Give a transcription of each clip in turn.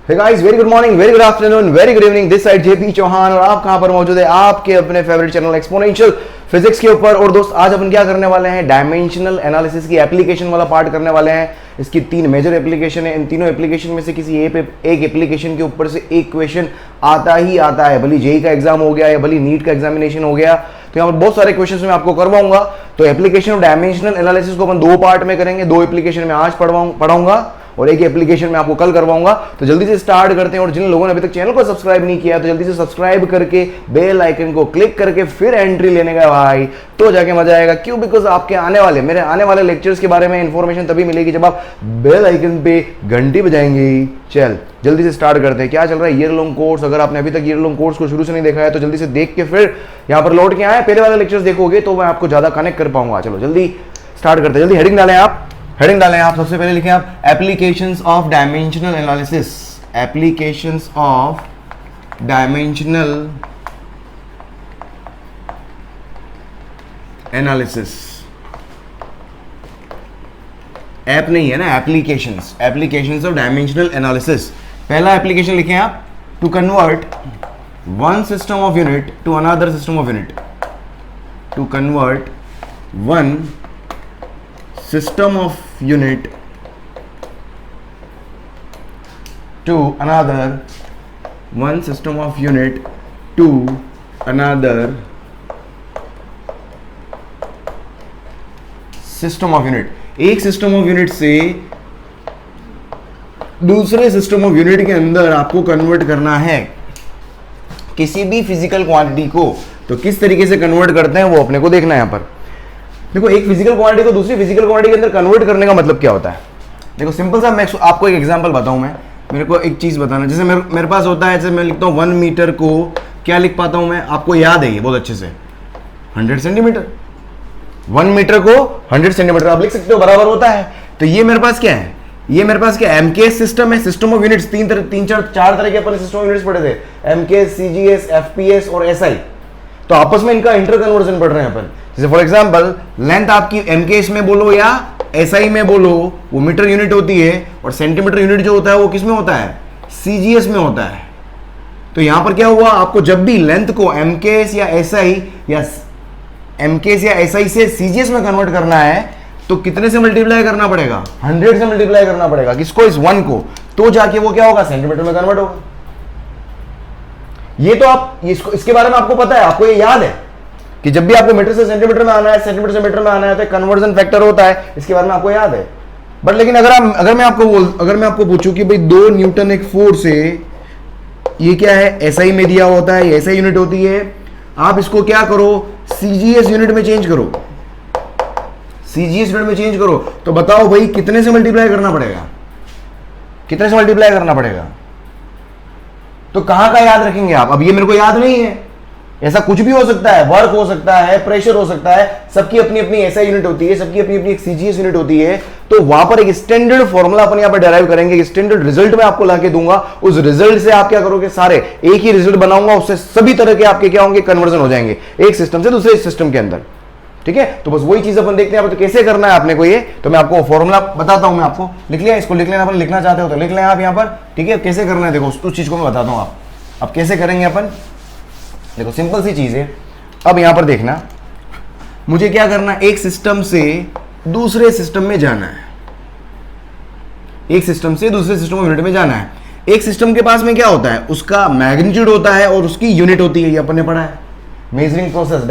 Hey guys, very good morning, very good afternoon, very good evening. This side JP Chauhan और आप कहां पर मौजूद है? आपके अपने फेवरेट चैनल एक्सपोनेंशियल फिजिक्स के ऊपर। और दोस्त आज अपन क्या करने वाले हैं? डायमेंशनल एनालिसिस की एप्लीकेशन वाला पार्ट करने वाले हैं। इसकी 3 मेजर एप्लीकेशन है। इन तीनों एप्लीकेशन में से किसी एक एप्लीकेशन के ऊपर से एक क्वेश्चन आता ही आता है, भले जेई का एग्जाम हो गया या भले नीट का एग्जामिनेशन हो गया। तो यहाँ पर बहुत सारे क्वेश्चंस मैं आपको करवाऊंगा। तो एप्लीकेशन ऑफ डायमेंशनल एनालिसिस को अपन 2 पार्ट में करेंगे। 2 एप्लीकेशन में आज पढ़ाऊंगा और एक एप्लीकेशन में आपको कल करवाऊंगा। तो जल्दी से स्टार्ट करते हैं। और जिन लोगों ने अभी तक चैनल को सब्सक्राइब नहीं किया तो जल्दी से सब्सक्राइब करके बेल आइकन को क्लिक करके फिर एंट्री लेने का भाई, तो जाके मजा आएगा। क्यों? बिकॉज आपके मेरे आने वाले लेक्चर्स के बारे में इंफॉर्मेशन तभी मिलेगी जब आप बेल आइकन पे घंटी बजाएंगे। चल जल्दी से स्टार्ट करते हैं। क्या चल रहा है? Year long course. अगर आपने अभी तक ईयर लॉन्ग कोर्स को शुरू से नहीं देखा है तो जल्दी से देख के फिर यहाँ पर लौट के आए। पहले वाले लेक्चर्स देखोगे तो मैं आपको ज्यादा कनेक्ट कर पाऊंगा। चलो जल्दी स्टार्ट करते हैं। जल्दी हेडिंग डालें आप। सबसे पहले लिखें आप applications of dimensional analysis. Applications of dimensional analysis. App नहीं है ना, एप्लीकेशंस ऑफ डायमेंशनल एनालिसिस। पहला एप्लीकेशन लिखें आप, to convert one system of unit to another system of unit. To convert one system of unit to another, one system of unit to another system of unit। एक system of unit से दूसरे system of unit के अंदर आपको convert करना है किसी भी फिजिकल क्वांटिटी को। तो किस तरीके से कन्वर्ट करते हैं वो अपने को देखना है। यहाँ पर देखो, एक फिजिकल क्वांटिटी को दूसरी फिजिकल क्वांटिटी के अंदर कन्वर्ट करने का मतलब क्या होता है? देखो सिंपल सा, मैं आपको एक एग्जांपल बताऊं। मैं मेरे को एक चीज बताना, जैसे मेरे पास होता है, जैसे मैं लिखता हूं 1 मीटर को क्या लिख पाता हूं मैं? आपको याद है ये बहुत अच्छे से, 100 सेंटीमीटर। 1 मीटर को 100 सेंटीमीटर आप लिख सकते हो, बराबर होता है। तो ये मेरे पास क्या है? ये मेरे पास क्या? एमकेएस चार तरह के अपन सिस्टम ऑफ यूनिट्स पढ़े थे, एमकेएस, सीजीएस, एफपीएस और एसआई। तो आपस में इनका इंटर कन्वर्जन पढ़ रहे हैं अपन। जैसे फॉर एग्जांपल, लेंथ आपकी एमकेएस में बोलो या एसआई में बोलो, वो मीटर यूनिट होती है, और सेंटीमीटर यूनिट जो होता है वो किस में होता है? सीजीएस में होता है। तो यहां पर क्या हुआ? आपको जब भी लेंथ को एमकेएस या एसआई से सीजीएस में कन्वर्ट करना है तो कितने से मल्टीप्लाई करना पड़ेगा? 100 से मल्टीप्लाई करना पड़ेगा। किसको? इस 1 को। तो जाके वो क्या होगा? सेंटीमीटर में कन्वर्ट होगा। ये तो आप इसके बारे में आपको पता है, आपको ये याद है कि जब भी आपको मीटर से सेंटीमीटर में आना है, सेंटीमीटर से मीटर में आना है तो कन्वर्जन फैक्टर होता है। इसके बारे में आपको याद है। बट लेकिन अगर मैं आपको पूछूं कि भाई 2 न्यूटन एक फोर्स है, ये क्या है? एसआई में दिया होता है, एसआई यूनिट होती है। आप इसको क्या करो? सीजीएस यूनिट में चेंज करो। सीजीएस यूनिट में चेंज करो तो बताओ भाई कितने से मल्टीप्लाई करना पड़ेगा? कितने से मल्टीप्लाई करना पड़ेगा? तो कहां का याद रखेंगे आप? अब ये मेरे को याद नहीं है। ऐसा कुछ भी हो सकता है, वर्क हो सकता है, प्रेशर हो सकता है, सबकी अपनी अपनी एसआई यूनिट होती है, सबकी अपनी अपनी एक सीजीएस यूनिट होती है। तो वहां पर एक स्टैंडर्ड फॉर्मूला अपन यहां पर डिराइव करेंगे, एक स्टैंडर्ड रिजल्ट मैं आपको लाके दूंगा। उस रिजल्ट से आप क्या करोगे? सारे एक ही रिजल्ट बनाऊंगा, उससे सभी तरह के आपके क्या होंगे? कन्वर्जन हो जाएंगे एक सिस्टम से दूसरे सिस्टम के अंदर। ठीक है, तो बस वही चीज अपन देखते हैं। तो कैसे करना है आपने को ये, तो मैं आपको फॉर्मूला बताता हूं। मैं आपको लिख लिया, इसको लिख लेना। अपन लिखना चाहते हो तो लिख लें आप यहाँ पर। ठीक है, कैसे करना है देखो, उस चीज को मैं बताता हूं। आप कैसे करेंगे अपन, देखो सिंपल सी चीज है। अब यहां पर देखना, मुझे क्या करना है? एक सिस्टम से दूसरे सिस्टम में जाना है। एक सिस्टम से दूसरे सिस्टम ऑफ यूनिट में जाना है। एक सिस्टम के पास में क्या होता है? उसका मैग्नीट्यूड होता है और उसकी यूनिट होती है। ये अपन ने पढ़ा है, मेजरिंग प्रोसेस,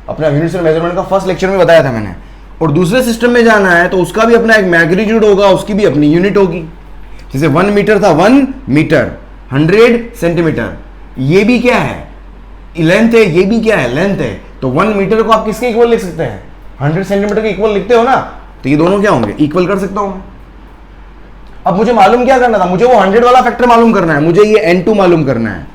अपना यूनिट्स एंड मेजरमेंट का फर्स्ट लेक्चर में बताया था मैंने। और दूसरे सिस्टम में जाना है तो उसका भी अपना एक मैग्नीट्यूड होगा, उसकी भी अपनी यूनिट होगी। जैसे 1 मीटर था, 1 मीटर 100 सेंटीमीटर। ये भी क्या है? लेंथ है। ये भी क्या है? लेंथ है। तो 1 मीटर को आप किसके इक्वल लिख सकते हैं? 100 सेंटीमीटर के इक्वल लिखते हो ना। तो ये दोनों क्या होंगे? इक्वल कर सकता हूं मैं। अब मुझे मालूम क्या करना था? मुझे वो 100 वाला फैक्टर मालूम करना है। मुझे ये n2 मालूम करना है।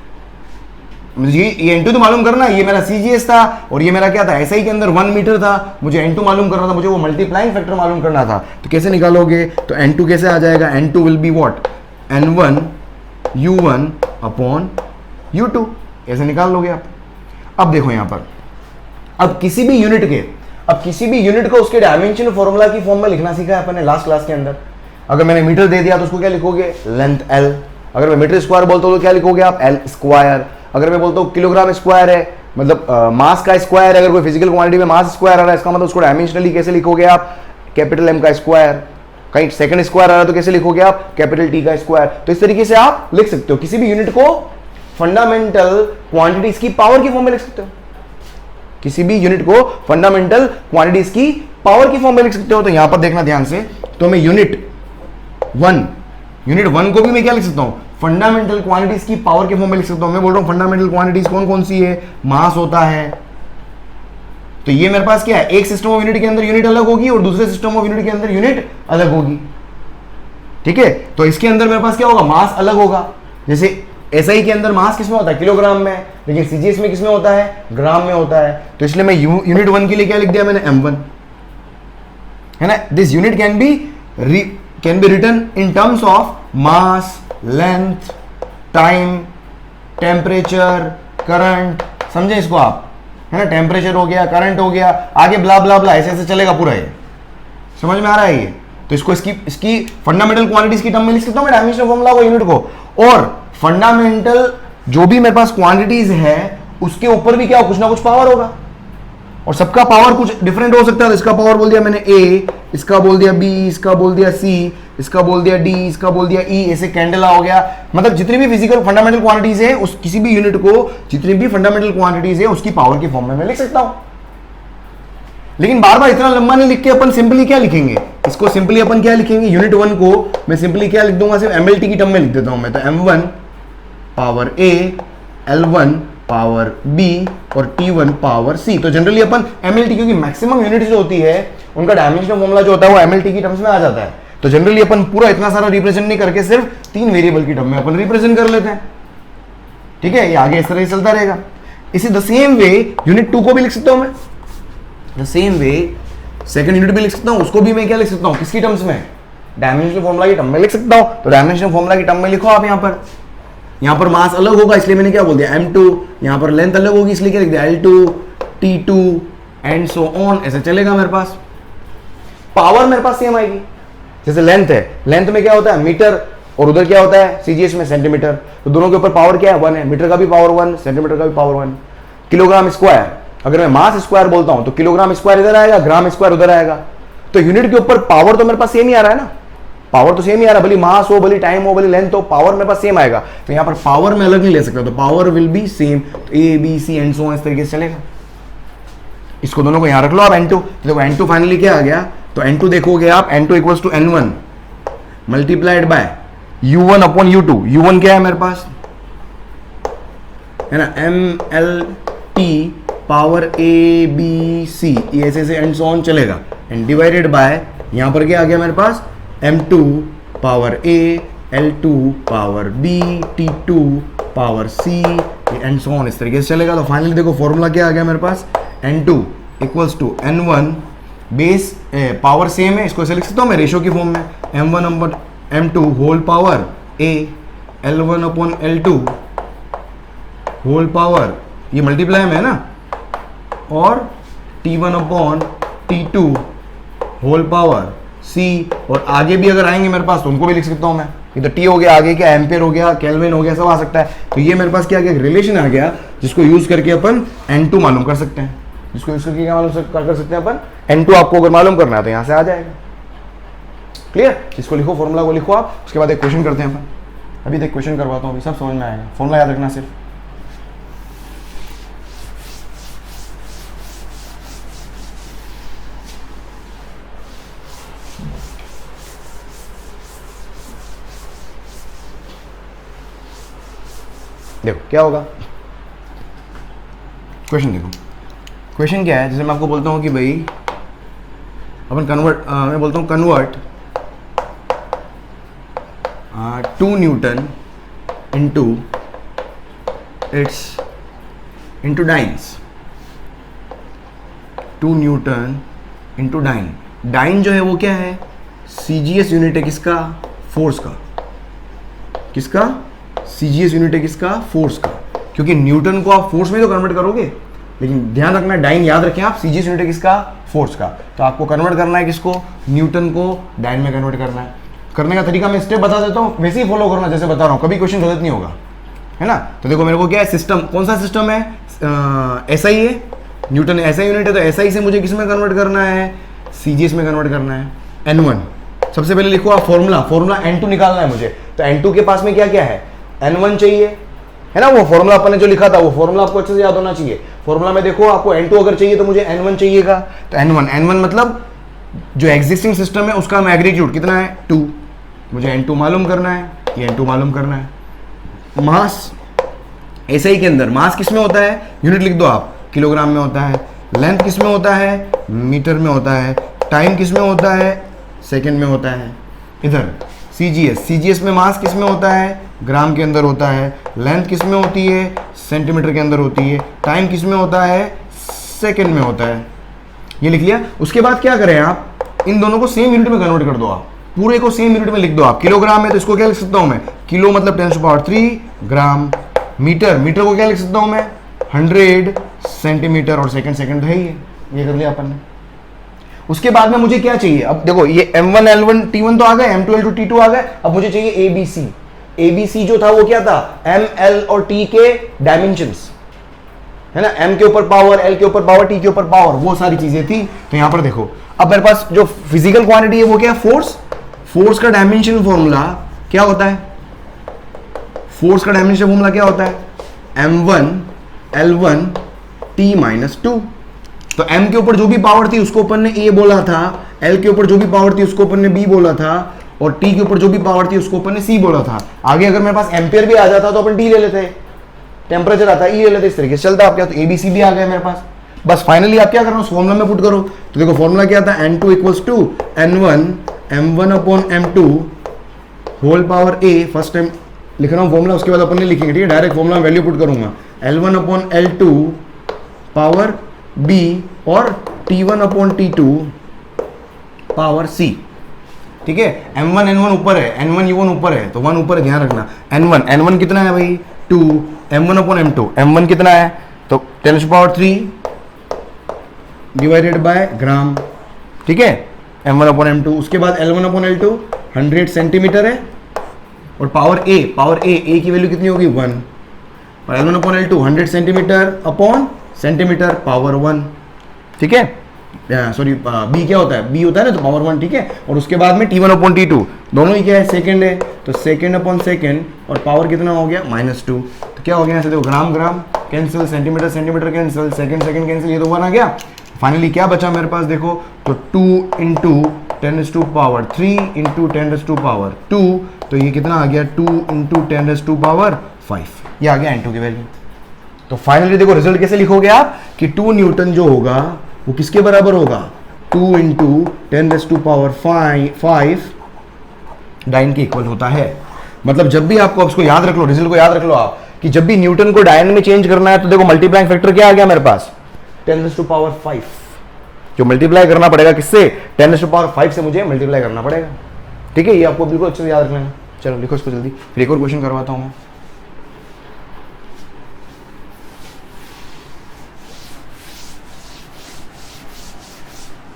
मुझे ये n2 तो मालूम करना है। ये मेरा सीजीएस था और ये मेरा क्या था? एसआई के अंदर 1 मीटर था। मुझे n2 मालूम करना था, मुझे वो मल्टीप्लाइंग फैक्टर मालूम करना था। तो कैसे निकालोगे? तो n2 कैसे आ जाएगा? n2 will be what? n1 u1 upon u2। ऐसे निकाल लोगे आप। अब देखो यहां पर, अब किसी भी यूनिट को उसके डायमेंशन फॉर्मूला की फॉर्म में लिखना सीखा है अपन ने लास्ट क्लास के अंदर। अगर मैंने मीटर दे दिया तो उसको क्या लिखोगे? Length L। अगर मैं मीटर स्क्वायर बोलता हूँ तो क्या लिखोगे आप, एल स्क्वायर। अगर मैं बोलता हूँ किलोग्राम स्क्वायर है, मतलब मास का स्क्वायर, अगर कोई फिजिकल क्वांटिटी में मास स्क्वायर आ रहा है, इसका मतलब उसको डायमेंशनली कैसे लिखोगे आप, कैपिटल एम का स्क्वायर। कहीं सेकंड स्क्वायर आ रहा है तो कैसे लिखोगे आप, कैपिटल टी का स्क्वायर। तो इस तरीके से आप लिख सकते हो किसी भी यूनिट को फंडामेंटल क्वांटिटीज की पावर की फॉर्म में लिख सकते हो, किसी भी यूनिट को फंडामेंटल क्वांटिटीज की पावर की फॉर्म में लिख सकते हो। तो यहां पर देखना ध्यान से, तो मैं यूनिट वन को भी मैं क्या लिख सकता हूं, फंडामेंटल क्वांटिटीज की पावर के फॉर्म में लिख सकता हूं। मैं बोल रहा हूं फंडामेंटल क्वांटिटीज कौन कौन सी है, मास होता है, तो ये मेरे पास क्या है, एक सिस्टम ऑफ यूनिट के अंदर यूनिट अलग होगी और दूसरे सिस्टम ऑफ यूनिट के अंदर यूनिट अलग होगी, ठीक है। तो इसके अंदर मेरे पास क्या होगा, मास अलग होगा। जैसे एसआई के अंदर मास किसमें होता है, किलोग्राम में, लेकिन सीजीएस में किसमें होता है, ग्राम में होता है। तो इसलिए मैं यूनिट वन के लिए क्या लिख दिया मैंने, M1, है ना। This unit can be written in terms of mass, length, time, temperature, current, समझे इसको आप, है ना। टेम्परेचर हो गया, करंट हो गया, आगे ब्ला ब्ला ब्ला ऐसे ऐसे चलेगा पूरा, ये समझ में आ रहा है ये। तो इसको इसकी फंडामेंटल क्वांटिटीज की टर्म में लिख सकता हूं मैं डायमेंशनल फॉर्मूला को यूनिट को, और फंडामेंटल जो भी मेरे पास क्वांटिटीज है उसके ऊपर भी क्या हो, कुछ ना कुछ पावर होगा, और सबका पावर कुछ डिफरेंट हो सकता है। तो इसका पावर बोल दिया मैंने ए, इसका बोल दिया बी, इसका बोल दिया सी, इसका बोल दिया डी, इसका बोल दिया ई, ऐसे कैंडला हो गया। मतलब जितनी भी फिजिकल फंडामेंटल क्वांटिटीज है उस किसी भी यूनिट को, जितनी भी फंडामेंटल क्वांटिटीज है उसकी पावर के फॉर्म में मैं लिख सकता हूं। लेकिन बार बार इतना लंबा नहीं लिख के अपन सिंपली क्या लिखेंगे, इसको सिंपली अपन क्या लिखेंगे, यूनिट वन को मैं सिंपली क्या लिख दूंगा, सिर्फ एमएलटी की टर्म में लिख देता हूं मैं। तो M1 पावर ए, L1 पावर बी और T1 पावर सी। तो जनरली अपन एमएलटी, क्योंकि मैक्सिमम यूनिट जो होती है उनका डायमेंशनल फॉर्मूला जो होता है वो एमएलटी की टर्म्स में आ जाता है। तो जनरली अपन पूरा इतना सारा रिप्रेजेंट नहीं करके सिर्फ 3 वेरिएबल की टर्म में अपन रिप्रेजेंट कर लेते हैं, ठीक है। ये आगे इस तरह से चलता रहेगा। इसी द सेम वे यूनिट 2 को भी लिख सकता हूं मैं, the same way second unit भी लिख सकता हूं, उसको भी मैं क्या लिख सकता हूं, किसकी टर्म्स में, डायमेंशनल फॉर्मूला की टर्म में लिख सकता हूं। तो डायमेंशनल फॉर्मूला की टर्म में लिखो आप। यहां पर मास अलग होगा इसलिए मैंने क्या बोल दिया M2, यहां पर लेंथ अलग होगी इसलिए क्या लिख दिया L2, T2 and so on, ऐसे चलेगा मेरे पास। पावर मेरे पास सेम आएगी, जैसे लेंथ है, लेंथ में क्या होता है मीटर, और उधर क्या होता है सीजीएस में सेंटीमीटर, तो दोनों के ऊपर पावर क्या है 1 है, मीटर का भी पावर 1, सेंटीमीटर का भी पावर 1। किलोग्राम स्क्वायर, अगर मैं मास स्क्वायर बोलता हूं तो किलोग्राम स्क्वायर इधर आएगा, ग्राम स्क्वायर उधर आएगा। तो यूनिट के ऊपर पावर तो मेरे पास सेम ही आ रहा है ना, पावर तो सेम ही आ रहा है, भले मास हो, भले टाइम हो, भले लेंथ हो, पावर मेरे पास सेम आएगा। तो यहां पर पावर में अलग नहीं ले सकता, तो पावर विल बी सेम, तो A B C and so on इस तरीके से चलेगा। इसको दोनों को यहां रख लो आप N2। देखो N2 फाइनली क्या आ गया, तो N2 देखोगे आप, N2 equals to N1 multiplied by U1 upon U2। U1 क्या है मेरे पास, है ना, MLT power A B C, ये ऐसे एंड सो ऑन चलेगा, एंड डिवाइडेड बाय यहां पर क्या आ गया मेरे पास M2 power A, L2 power B, T2 power C and so on, इस तरीके से चलेगा। तो फाइनली देखो फॉर्मूला क्या आ गया मेरे पास, N2 equals to N1 base, power same है, इसको ऐसे लिख सकता हूं मैं रेशो की फॉर्म में, M1 upon M2 whole power A, L1 upon L2 whole power, ये मल्टीप्लाई में है ना, और T1 upon T2 whole power C, और आगे भी अगर आएंगे मेरे पास तो उनको भी लिख सकता हूं मैं, ये तो T हो गया, आगे क्या एम्पेयर हो गया, केल्विन हो गया, सब आ सकता है। तो ये मेरे पास क्या गया, रिलेशन आ गया जिसको यूज करके अपन N2 मालूम कर सकते हैं, जिसको यूज करके क्या मालूम कर सकते हैं अपन N2। आपको अगर मालूम करना है तो यहां से आ जाएगा, क्लियर। इसको लिखो, फॉर्मूला को लिखो आप, उसके बाद एक क्वेश्चन करते हैं अपन। अभी एक क्वेश्चन करवाता हूँ, अभी सब समझ में आएगा, फॉर्मूला याद रखना सिर्फ। देखो क्या होगा क्वेश्चन, देखो क्वेश्चन क्या है। जैसे मैं आपको बोलता हूँ कि भाई अपन कन्वर्ट, मैं बोलता हूँ convert 2 newton into dynes, 2 newton into dyne. Dyne जो है वो क्या है, सीजीएस यूनिट है किसका, फोर्स का, किसका, सीजीएस यूनिट है किसका, फोर्स का, क्योंकि न्यूटन को आप फोर्स में तो कन्वर्ट करोगे, लेकिन ध्यान रखना डाइन याद रखें आप, सीजीएस यूनिट है किसका, फोर्स का। तो आपको कन्वर्ट करना है किसको, न्यूटन को डाइन में कन्वर्ट करना है। करने का तरीका मैं स्टेप बता देता हूँ, वैसे ही फॉलो करना जैसे बता रहा हूँ, कभी क्वेश्चन गलत नहीं होगा, है ना। तो देखो मेरे को क्या है, सिस्टम कौन सा सिस्टम है, SI है, न्यूटन SI यूनिट है, तो SI से मुझे किस में कन्वर्ट करना है, CGS में कन्वर्ट करना है। N1 सबसे पहले लिखो आप फॉर्मूला N2 निकालना है मुझे, तो N2 के पास में क्या क्या है, N1 चाहिए, है ना। वो फॉर्मूला अपन ने जो लिखा था वो फॉर्मूला आपको अच्छे से याद होना चाहिए। फॉर्मूला में देखो आपको N2 अगर चाहिए तो मुझे N1 चाहिएगा, तो N1 मतलब जो एग्जिस्टिंग सिस्टम है उसका मैग्नीट्यूड कितना है, 2, मुझे N2 मालूम करना है, ये N2 मालूम करना है। मास SI के अंदर मास किस में होता है, यूनिट लिख दो आप, किलोग्राम में होता है। लेंथ किस में होता है, मीटर में होता है। टाइम किस में होता है, सेकंड में होता है। इधर CGS में मास किस में होता है, ग्राम के अंदर होता है। लेंथ किस में होती है, सेंटीमीटर के अंदर होती है। टाइम किस में होता है, सेकंड में होता है। ये लिख लिया। उसके बाद क्या करें आप, इन दोनों को सेम यूनिट में कन्वर्ट कर दो, आप पूरे को सेम यूनिट में लिख दो आप। किलोग्राम है तो इसको क्या लिख सकता हूं मैं, किलो मतलब 10⁻³ ग्राम। मीटर को क्या लिख सकता हूं मैं, 100 सेंटीमीटर, और सेकंड है ये कर लिया अपन ने। उसके बाद में मुझे क्या चाहिए, अब देखो ये M1 L1 T1 तो आ गए, M2 L2 T2 आ गए। अब मुझे चाहिए ABC जो था वो क्या था, M L और T के डायमेंशंस, है ना। M के ऊपर पावर, L के ऊपर पावर, T के ऊपर पावर, वो सारी चीजें थी। तो यहां पर देखो अब मेरे पास जो फिजिकल क्वांटिटी है वो क्या है, फोर्स का डायमेंशन फॉर्मूला क्या होता है, फोर्स का डायमेंशन फॉर्मूला क्या होता है, M1 L1 T-2। तो M के ऊपर जो भी पावर थी उसको अपन ने A बोला था, L के ऊपर जो भी पावर थी उसको अपन ने B बोला था, और T के ऊपर जो भी पावर थी उसको अपन ने C बोला था। आगे अगर मेरे पास एम्पियर भी आ जाता तो अपन T ले लेते, टेम्परेचर आता E ले लेते, इस तरीके से चलता आपके। तो ABC भी आ गया मेरे पास। बस फाइनली आप क्या करना, उस फॉर्मूला में पुट करो। तो देखो फॉर्मूला क्या था, N2 = N1 M1/M2 whole power A। First time लिख रहा हूँ फॉर्मूला, उसके बाद अपन ने लिखेंगे, ठीक है। डायरेक्ट फॉर्मूला में वैल्यू पुट करूंगा, L1/L2 पावर B और T1/T2 पावर C, ठीक है। M1 N1 ऊपर है, N1 U1 ऊपर है, तो 1 ऊपर है, ध्यान रखना। N1 कितना है भाई, 2, M1/M2, M1 कितना है, तो 10⁻³ डिवाइडेड बाय ग्राम, ठीक है, M1/M2। उसके बाद L1/L2 100 सेंटीमीटर है, और पावर A की वैल्यू कितनी होगी, 1, और L1/L2 100 सेंटीमीटर पावर 1, ठीक है। सॉरी B क्या होता है, B होता है ना, तो पावर 1, ठीक है। और उसके बाद में T1/T2 दोनों ही क्या है, सेकंड है, तो सेकंड, और पावर कितना हो गया, -2। तो क्या हो गया, ऐसे देखो, gram cancel, centimetre cancel, second cancel, ये तो 1 आ गया। फाइनली क्या बचा मेरे पास, देखो तो 2 × 10⁻³ × 10⁻², तो ये कितना आ गया, 2 × 10⁻5, ये आ गया N2 की वैल्यू। तो फाइनली देखो रिजल्ट कैसे लिखोगे आप, कि 2 न्यूटन जो होगा वो किसके बराबर होगा, 2 × 10⁵ डाइन के इक्वल होता है। मतलब जब भी आपको, उसको याद रख लो, रिजल्ट को याद रख लो आप, कि जब भी न्यूटन को डायन में चेंज करना है तो देखो मल्टीप्लाइंग फैक्टर क्या आ गया मेरे पास, 10⁵, जो मल्टीप्लाई करना पड़ेगा किससे, 10⁵ से मुझे मल्टीप्लाई करना पड़ेगा, ठीक है। ये आपको बिल्कुल अच्छे से याद रखना है। चलो लिखो इसको जल्दी, फिर एक और क्वेश्चन करवाता हूं मैं।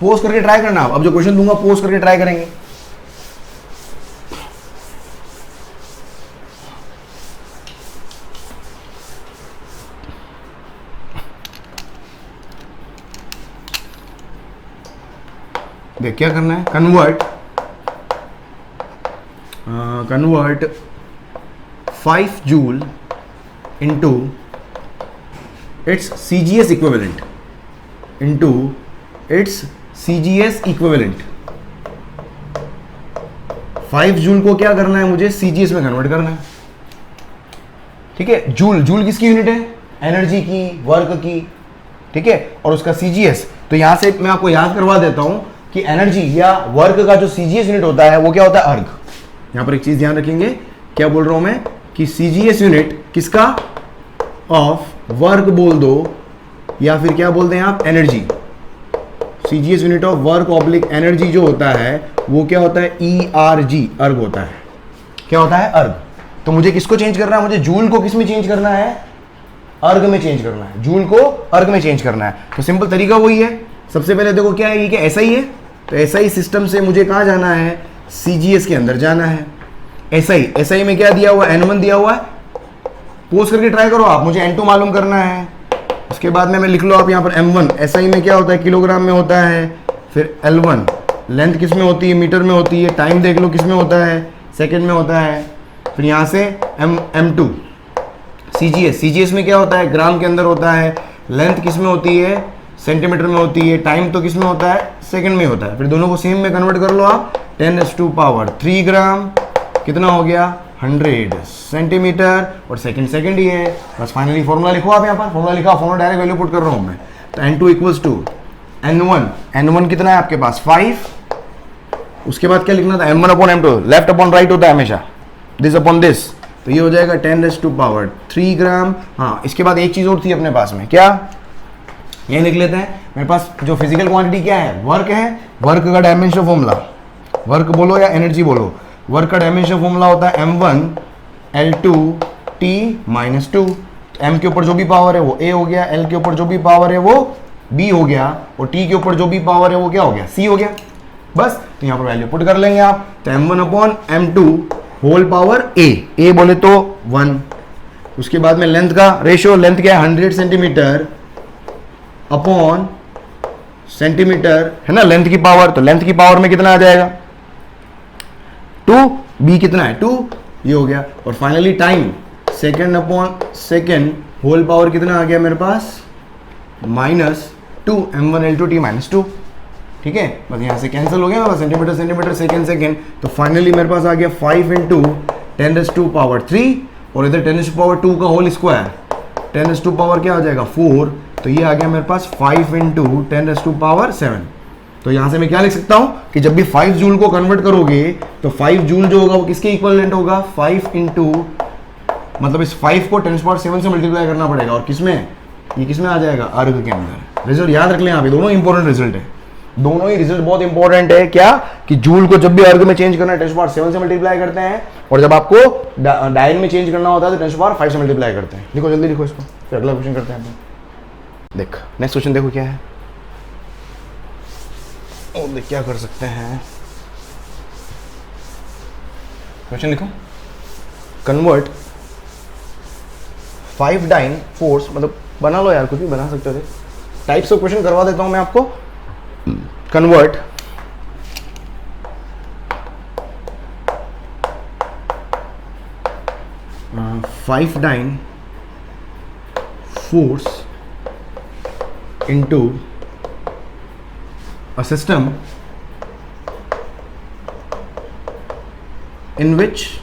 पोज करके ट्राई करना, अब जो क्वेश्चन दूंगा पोज करके ट्राई करेंगे। देख क्या करना है, convert 5 joule into its CGS equivalent. 5 joule को क्या करना है, मुझे CGS में कन्वर्ट करना है, ठीक है। जूल किसकी यूनिट है, एनर्जी की, वर्क की, ठीक है। और उसका CGS, तो यहां से मैं आपको याद करवा देता हूं कि एनर्जी या वर्क का जो CGS यूनिट होता है वो क्या होता है, अर्ग। यहां पर एक चीज ध्यान रखेंगे, क्या बोल रहा हूं मैं, कि CGS यूनिट किसका, ऑफ वर्क बोल दो, या फिर क्या बोलते हैं आप, energy. CGS unit of work oblique energy जो होता है वो क्या होता है, ERG, अर्ग होता है। क्या होता है, अर्ग। तो मुझे किसको चेंज करना है, मुझे जूल को किस में चेंज करना है, अर्ग में चेंज करना है, जूल को अर्ग में चेंज करना है। तो सिंपल तरीका वही है। सबसे पहले देखो क्या है, ये क्या SI है, तो SI सिस्टम से मुझे कहाँ जाना है, CGS के अंदर जाना है। SI में क्या दिया हुआ है, N1 दिया हुआ है, पोज करके ट्राई करो आप, मुझे N2 मालूम करना है। उसके बाद में लिख लो आप यहाँ पर M1, SI में क्या होता है, किलोग्राम में होता है। फिर L1 लेंथ किस में होती है, मीटर में होती है। टाइम देख लो किस में होता है, सेकंड में होता है। फिर यहाँ से M2 CGS में क्या होता है, ग्राम के अंदर होता है। लेंथ किस में होती है, सेंटीमीटर में होती है। टाइम तो किस में होता है, सेकंड में होता है। फिर दोनों को सेम में कन्वर्ट कर लो आप, 10⁻³ ग्राम कितना हो गया, 100 सेंटीमीटर, और सेकंड ही है। बस फाइनली फॉर्मूला लिखो आप, यहाँ पर फॉर्मूला लिखा, फॉर्मूला डायरेक्ट वैल्यू पुट कर रहा हूँ मैं। तो N2 = N1 कितना है आपके पास, 5। उसके बाद क्या लिखना था, M1/M2, लेफ्ट अपॉन राइट होता है हमेशा, दिस अपॉन दिस। तो ये हो जाएगा 10⁻³ ग्राम। हाँ, इसके बाद एक चीज और थी अपने पास में, क्या, ये लिख लेते हैं। मेरे पास जो फिजिकल क्वांटिटी क्या है, वर्क है। वर्क का डायमेंशन फॉर्मूला, वर्क बोलो या एनर्जी बोलो, वर्क का डायमेंशन फॉर्मूला होता है M1L2T-2। M के ऊपर जो भी पावर है वो A हो गया, L के ऊपर जो भी पावर है वो B हो गया, और T के ऊपर जो भी पावर है वो क्या हो गया, C हो गया। बस, तो यहाँ पर वैल्यू पुट कर लेंगे आप। तो M1/M2 होल पावर A बोले तो 1। उसके बाद में लेंथ का रेशियो, लेंथ क्या है, 100 सेंटीमीटर अपॉन सेंटीमीटर है ना, लेंथ की पावर। तो लेंथ की पावर में कितना आ जाएगा, 2। B कितना है, 2, ये हो गया। और फाइनली टाइम, सेकंड/सेकंड होल पावर कितना आ गया मेरे पास, -2, M1L2T-2। ठीक है, बस यहाँ से कैंसिल हो गया, सेंटीमीटर, सेकंड। तो फाइनली मेरे पास आ गया 5 × 10⁻³ और इधर 10⁻² का होल स्क्वायर, 10⁻² क्या हो जाएगा, 4। तो ये आ गया मेरे पास 5 × 10⁻7। तो यहाँ से मैं क्या लिख सकता हूँ कि जब भी 5 जूल को कन्वर्ट करोगे तो 5 जूल जो होगा वो किसके इक्विवेलेंट होगा, 5 × मतलब इस 5 को 10⁻7 से मल्टीप्लाई करना पड़ेगा। और किसमें, ये किसमें आ जाएगा, अर्ग के अंदर। रिजल्ट याद रख लें यहाँ पे, दोनों इंपॉर्टेंट रिजल्ट है, दोनों ही रिजल्ट बहुत इंपॉर्टेंट है। क्या कि जूल को जब भी अर्ग में चेंज करना है 10⁻7 से मल्टीप्लाई करते हैं, और जब आपको डायन में चेंज करना होता है तो 10⁻5 से मल्टीप्लाई करते हैं। लिखो जल्दी लिखो इसको, फिर अगला क्वेश्चन करते हैं। देख नेक्स्ट क्वेश्चन देखो क्या है, और देख क्या कर सकते हैं। क्वेश्चन लिखो, कन्वर्ट 5 डाइन फोर्स, मतलब बना लो यार, कुछ भी बना सकते हो। टाइप्स ऑफ क्वेश्चन करवा देता हूं मैं आपको। Convert 5 dyne force into a system in which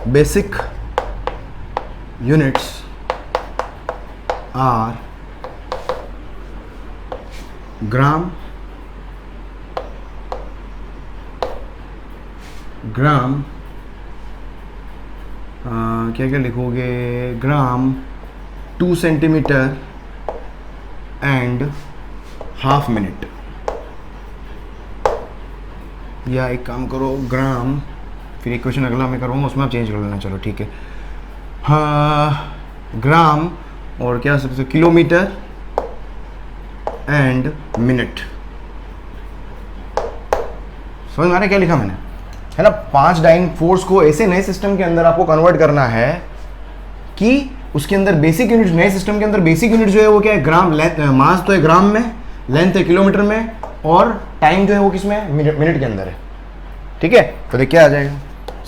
basic units are gram, क्या क्या लिखोगे, ग्राम, 2 सेंटीमीटर एंड हाफ मिनट। या एक काम करो, ग्राम, फिर एक क्वेश्चन अगला मैं करूँगा उसमें आप चेंज कर लेना, चलो ठीक है। हाँ, ग्राम और क्या सबसे, किलोमीटर एंड मिनट। समझ में आ रहा है क्या लिखा मैंने, है ना। 5 डाइन फोर्स को ऐसे नए सिस्टम के अंदर आपको कन्वर्ट करना है कि उसके अंदर बेसिक यूनिट, नए सिस्टम के अंदर बेसिक यूनिट जो है वो क्या है, ग्राम। मास तो है ग्राम में, लेंथ है किलोमीटर में, और टाइम जो है वो किसमें, मिनट के अंदर है। ठीक है, तो देखिए क्या आ जाएगा,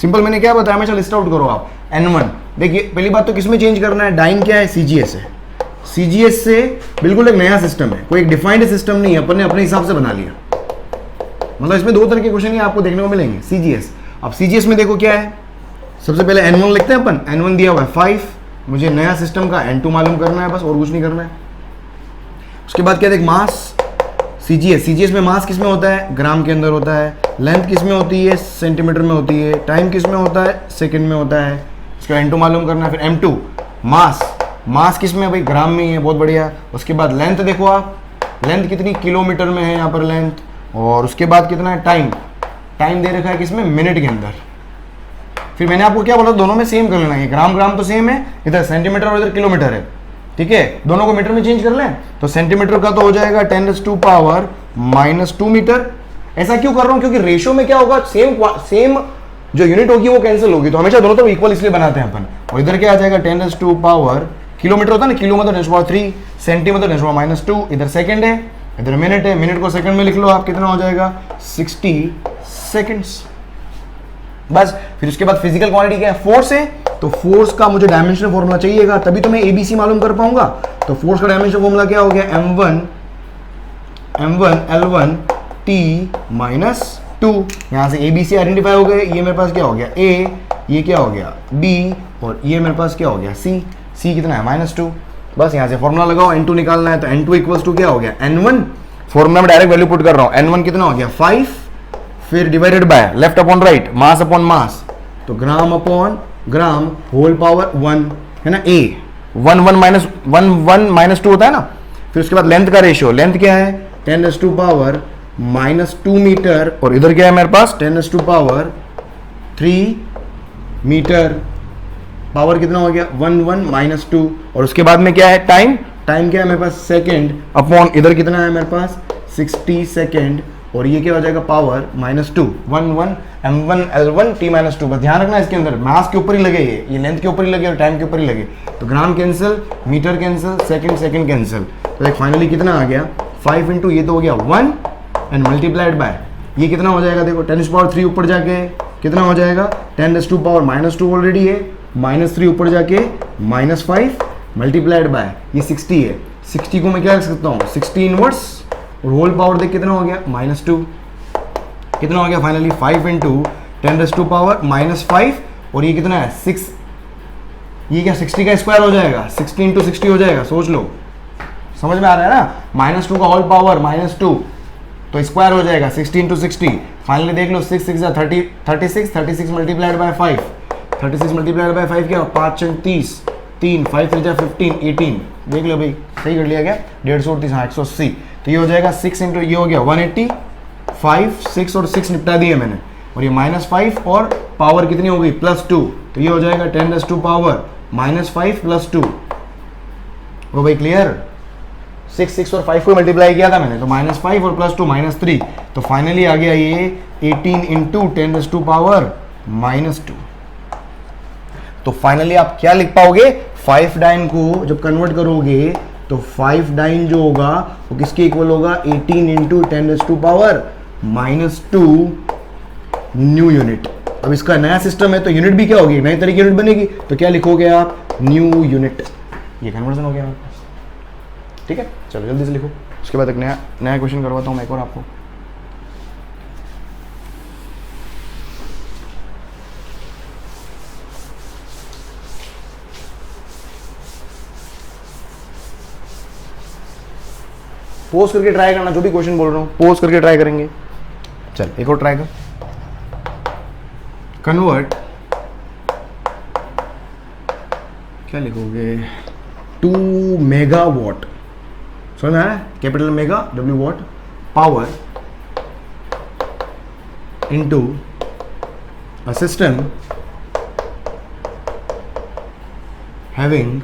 सिंपल मैंने क्या बताया, हमेशा लिस्ट आउट करो आप। N1 देखिए, पहली बात तो किसमें चेंज करना है, डाइन क्या है, CGS है। CGS से बिल्कुल एक नया सिस्टम है, कोई एक डिफाइंड सिस्टम नहीं है, अपन ने अपने हिसाब से बना लिया। मतलब इसमें 2 तरह के क्वेश्चन ही आपको देखने को मिलेंगे। CGS, अब CGS में देखो क्या है, सबसे पहले N1 लिखते हैं अपन। N1 दिया हुआ है 5, मुझे नया सिस्टम का N2 मालूम करना है, बस और कुछ नहीं करना है। उसके बाद क्या देख, मास, CGS में मास किस में होता है, ग्राम के अंदर होता है। लेंथ किस में होती है, सेंटीमीटर में होती है। टाइम किस में होता है, सेकंड में होता है। उसका N2 मालूम करना है। फिर M2 मास किस में, भाई ग्राम में ही है, बहुत बढ़िया। उसके बाद लेंथ देखो आप, लेंथ कितनी, किलोमीटर में है यहाँ पर लेंथ। और उसके बाद कितना है, टाइम दे रखा है किसमें, मिनट के अंदर। फिर मैंने आपको क्या बोला, दोनों में सेम कर लेना है, ग्राम तो सेम है, इधर सेंटीमीटर और इधर किलोमीटर है। ठीक है, दोनों को मीटर में चेंज कर लें तो सेंटीमीटर का तो हो जाएगा 10⁻⁻² मीटर। ऐसा क्यों कर रहा हूं, क्योंकि रेशियो में क्या होगा, सेम जो यूनिट होगी वो कैंसिल होगी, तो हमेशा दोनों तो इक्वल इसलिए बनाते हैं अपन। और इधर क्या आ जाएगा 10⁻, किलोमीटर होता है ना, किलो मतलब 10⁻3, सेंटीमीटर 10⁻², इधर सेकंड है, इधर मिनट है, मिनट को सेकंड में लिख लो आप, कितना हो जाएगा 60 सेकंड्स। बस फिर उसके बाद फिजिकल क्वांटिटी क्या है, फोर्स है, तो फोर्स का मुझे डायमेंशनल फॉर्मूला चाहिएगा, तभी तो मैं एबीसी मालूम कर पाऊंगा। तो फोर्स का डायमेंशनल फॉर्मूला क्या हो गया, m1 L1t-2। यहां से एबीसी आइडेंटिफाई हो गए, ये मेरे पास क्या हो गया a, ये क्या हो गया b, और ये मेरे पास क्या हो गया c। c कितना है -2। बस यहां से फॉर्मूला लगाओ, n2 निकालना है, तो n2 इक्वल्स टू क्या हो गया n1, फॉर्मूला में डायरेक्ट वैल्यू पुट कर रहा हूं, n1 कितना हो गया 5, फिर divided by left upon right, mass upon mass, तो gram upon gram whole power 1 है ना, a 1 -2 होता है ना। फिर उसके बाद लेंथ का रेशियो, लेंथ क्या है 10⁻⁻² मीटर, और इधर क्या है मेरे पास 10⁻³ मीटर। पावर कितना हो गया 1 -2, और उसके बाद में क्या है टाइम, टाइम क्या है मेरे पास सेकंड, अपॉन इधर कितना है मेरे पास 60 सेकंड, और ये क्या हो जाएगा पावर -2, 1 m1 L1 t-2। बस ध्यान रखना इसके अंदर मास के ऊपर ही लगे, ये लेंथ के ऊपर ही लगे और टाइम के ऊपर ही लगे, तो gram cancel, metre cancel, second cancel, तो एक फाइनली कितना आ गया 5 इंटू ये तो हो गया 1 एंड मल्टीप्लाइड बाय ये कितना हो जाएगा, देखो 10⁻³ ऊपर जाके कितना हो जाएगा 10⁻2 ऑलरेडी है, -3 ऊपर जाके -5 मल्टीप्लाइड बाय ये 60 है, 60 को मैं क्या लिख सकता हूँ 60 इनवर्स, और होल पावर देख कितना हो गया -2, कितना हो गया फाइनली 5 इंटू 10⁻⁻5, और ये कितना है 6, ये क्या 60 का स्क्वायर हो जाएगा, 60 इंटू 60 हो जाएगा, सोच लो, समझ में आ रहा है ना, -2 का होल पावर -2 तो स्क्वायर हो जाएगा 60 इंटू 60, फाइनली देख लो 6 6 36 मल्टीप्लाइड बाय 5, 36 मल्टीप्लाइड बाय 5 क्या 5 30, 3 5 3 15 18, देख लो भाई सही कर लिया क्या 150 हाँ 180, तो ये हो जाएगा 6 इंटू ये हो गया 180, 5 6 और 6 निपटा दिए मैंने, और ये -5 और पावर कितनी हो गई +2, तो ये हो जाएगा 10⁻⁻5 +2। वो भाई क्लियर, 6 और 5 को मल्टीप्लाई किया था मैंने, तो -5 और +2 -3, तो फाइनली आ गया ये 18 इंटू 10⁻⁻2। तो फाइनली आप क्या लिख पाओगे, 5 डाइन को जब कन्वर्ट करोगे तो 5 डाइन जो होगा वो किसके इक्वल होगा 18 इंटू 10⁻2 न्यू यूनिट। अब इसका नया सिस्टम है तो यूनिट भी क्या होगी, नई तरह की यूनिट बनेगी, तो क्या लिखोगे आप न्यू यूनिट, ये कन्वर्जन हो गया हमारे पास। ठीक है, चलो जल्दी से लिखो, उसके बाद एक नया क्वेश्चन करवाता हूँ मैं एक और आपको। पोज करके ट्राई करना, जो भी क्वेश्चन बोल रहा हूं पोज करके ट्राई करेंगे। चल एक और ट्राई कर, कन्वर्ट क्या लिखोगे 2 मेगावाट, समझ में आया, capital mega W what power into a system having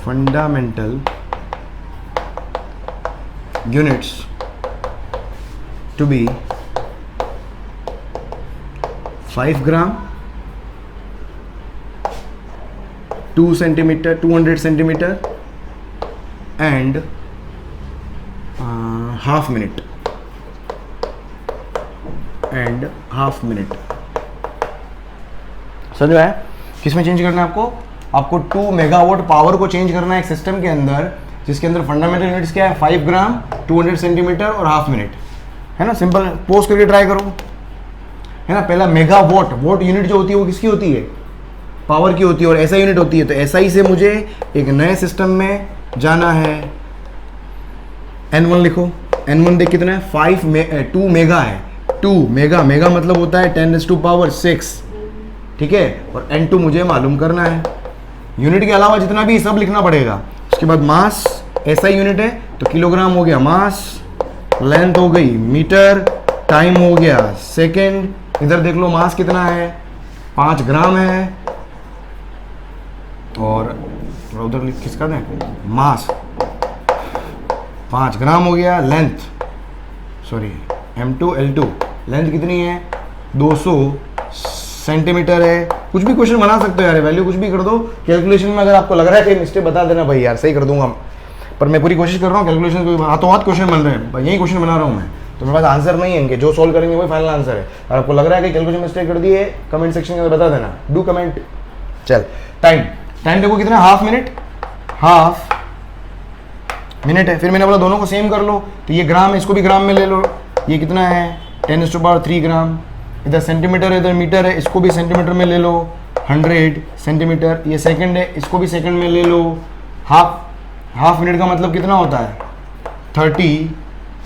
fundamental units to be 5 gram, 200 centimeter and half minute समझ में आया। किसमें चेंज करना है आपको 2 मेगावाट पावर को चेंज करना है एक सिस्टम के अंदर, जिसके अंदर फंडामेंटल यूनिट्स क्या है 5 ग्राम, 200 सेंटीमीटर और हाफ मिनट, है ना। सिंपल, पोस्ट करके ट्राई करो, है ना। पहला मेगावाट, वोट यूनिट जो होती है वो किसकी होती है, पावर की होती है, और ऐसा यूनिट होती है, तो ऐसा ही से मुझे एक नए सिस्टम में जाना है। N1 लिखो, N1 देख कितना है 2 मेगा है, 2 मेगा मतलब होता है 10⁻⁶, ठीक है। और N2 मुझे मालूम करना है, यूनिट के अलावा जितना भी सब लिखना पड़ेगा। उसके बाद मास, ऐसा यूनिट है तो किलोग्राम हो गया मास, लेंथ हो गई मीटर, टाइम हो गया सेकेंड, इधर देख लो मास कितना है 5 ग्राम है, और उधर किसका दें मास 5 ग्राम हो गया, length sorry M2 L2 length कितनी है 200 सेंटीमीटर है। कुछ भी क्वेश्चन बना सकते हो यार, वैल्यू कुछ भी कर दो कैलकुलेशन में, अगर आपको लग रहा है कि मिस्टेक बता देना भाई यार, सही कर दूंगा, पर मैं पूरी कोशिश कर रहा हूँ कैलकुलेशन को हाथों हाथ क्वेश्चन बन रहे हैं, यही क्वेश्चन बना रहा हूँ मैं, तो मेरे पास आंसर नहीं है इनके, जो सॉल्व करेंगे वही फाइनल आंसर है। और आपको लग रहा है कि कैलकुलेशन मिस्टेक कर दी है, कमेंट सेक्शन के अंदर बता देना, डू कमेंट। चल टाइम देखो कितना, हाफ मिनट है। फिर मैंने बोला दोनों को सेम कर लो, तो ये ग्राम है, इसको भी ग्राम में ले लो, ये कितना है 10⁻³ ग्राम, इधर सेंटीमीटर है इधर मीटर है, इसको भी सेंटीमीटर में ले लो 100 सेंटीमीटर, ये सेकंड है इसको भी सेकंड में ले लो, हाफ मिनट का मतलब कितना होता है 30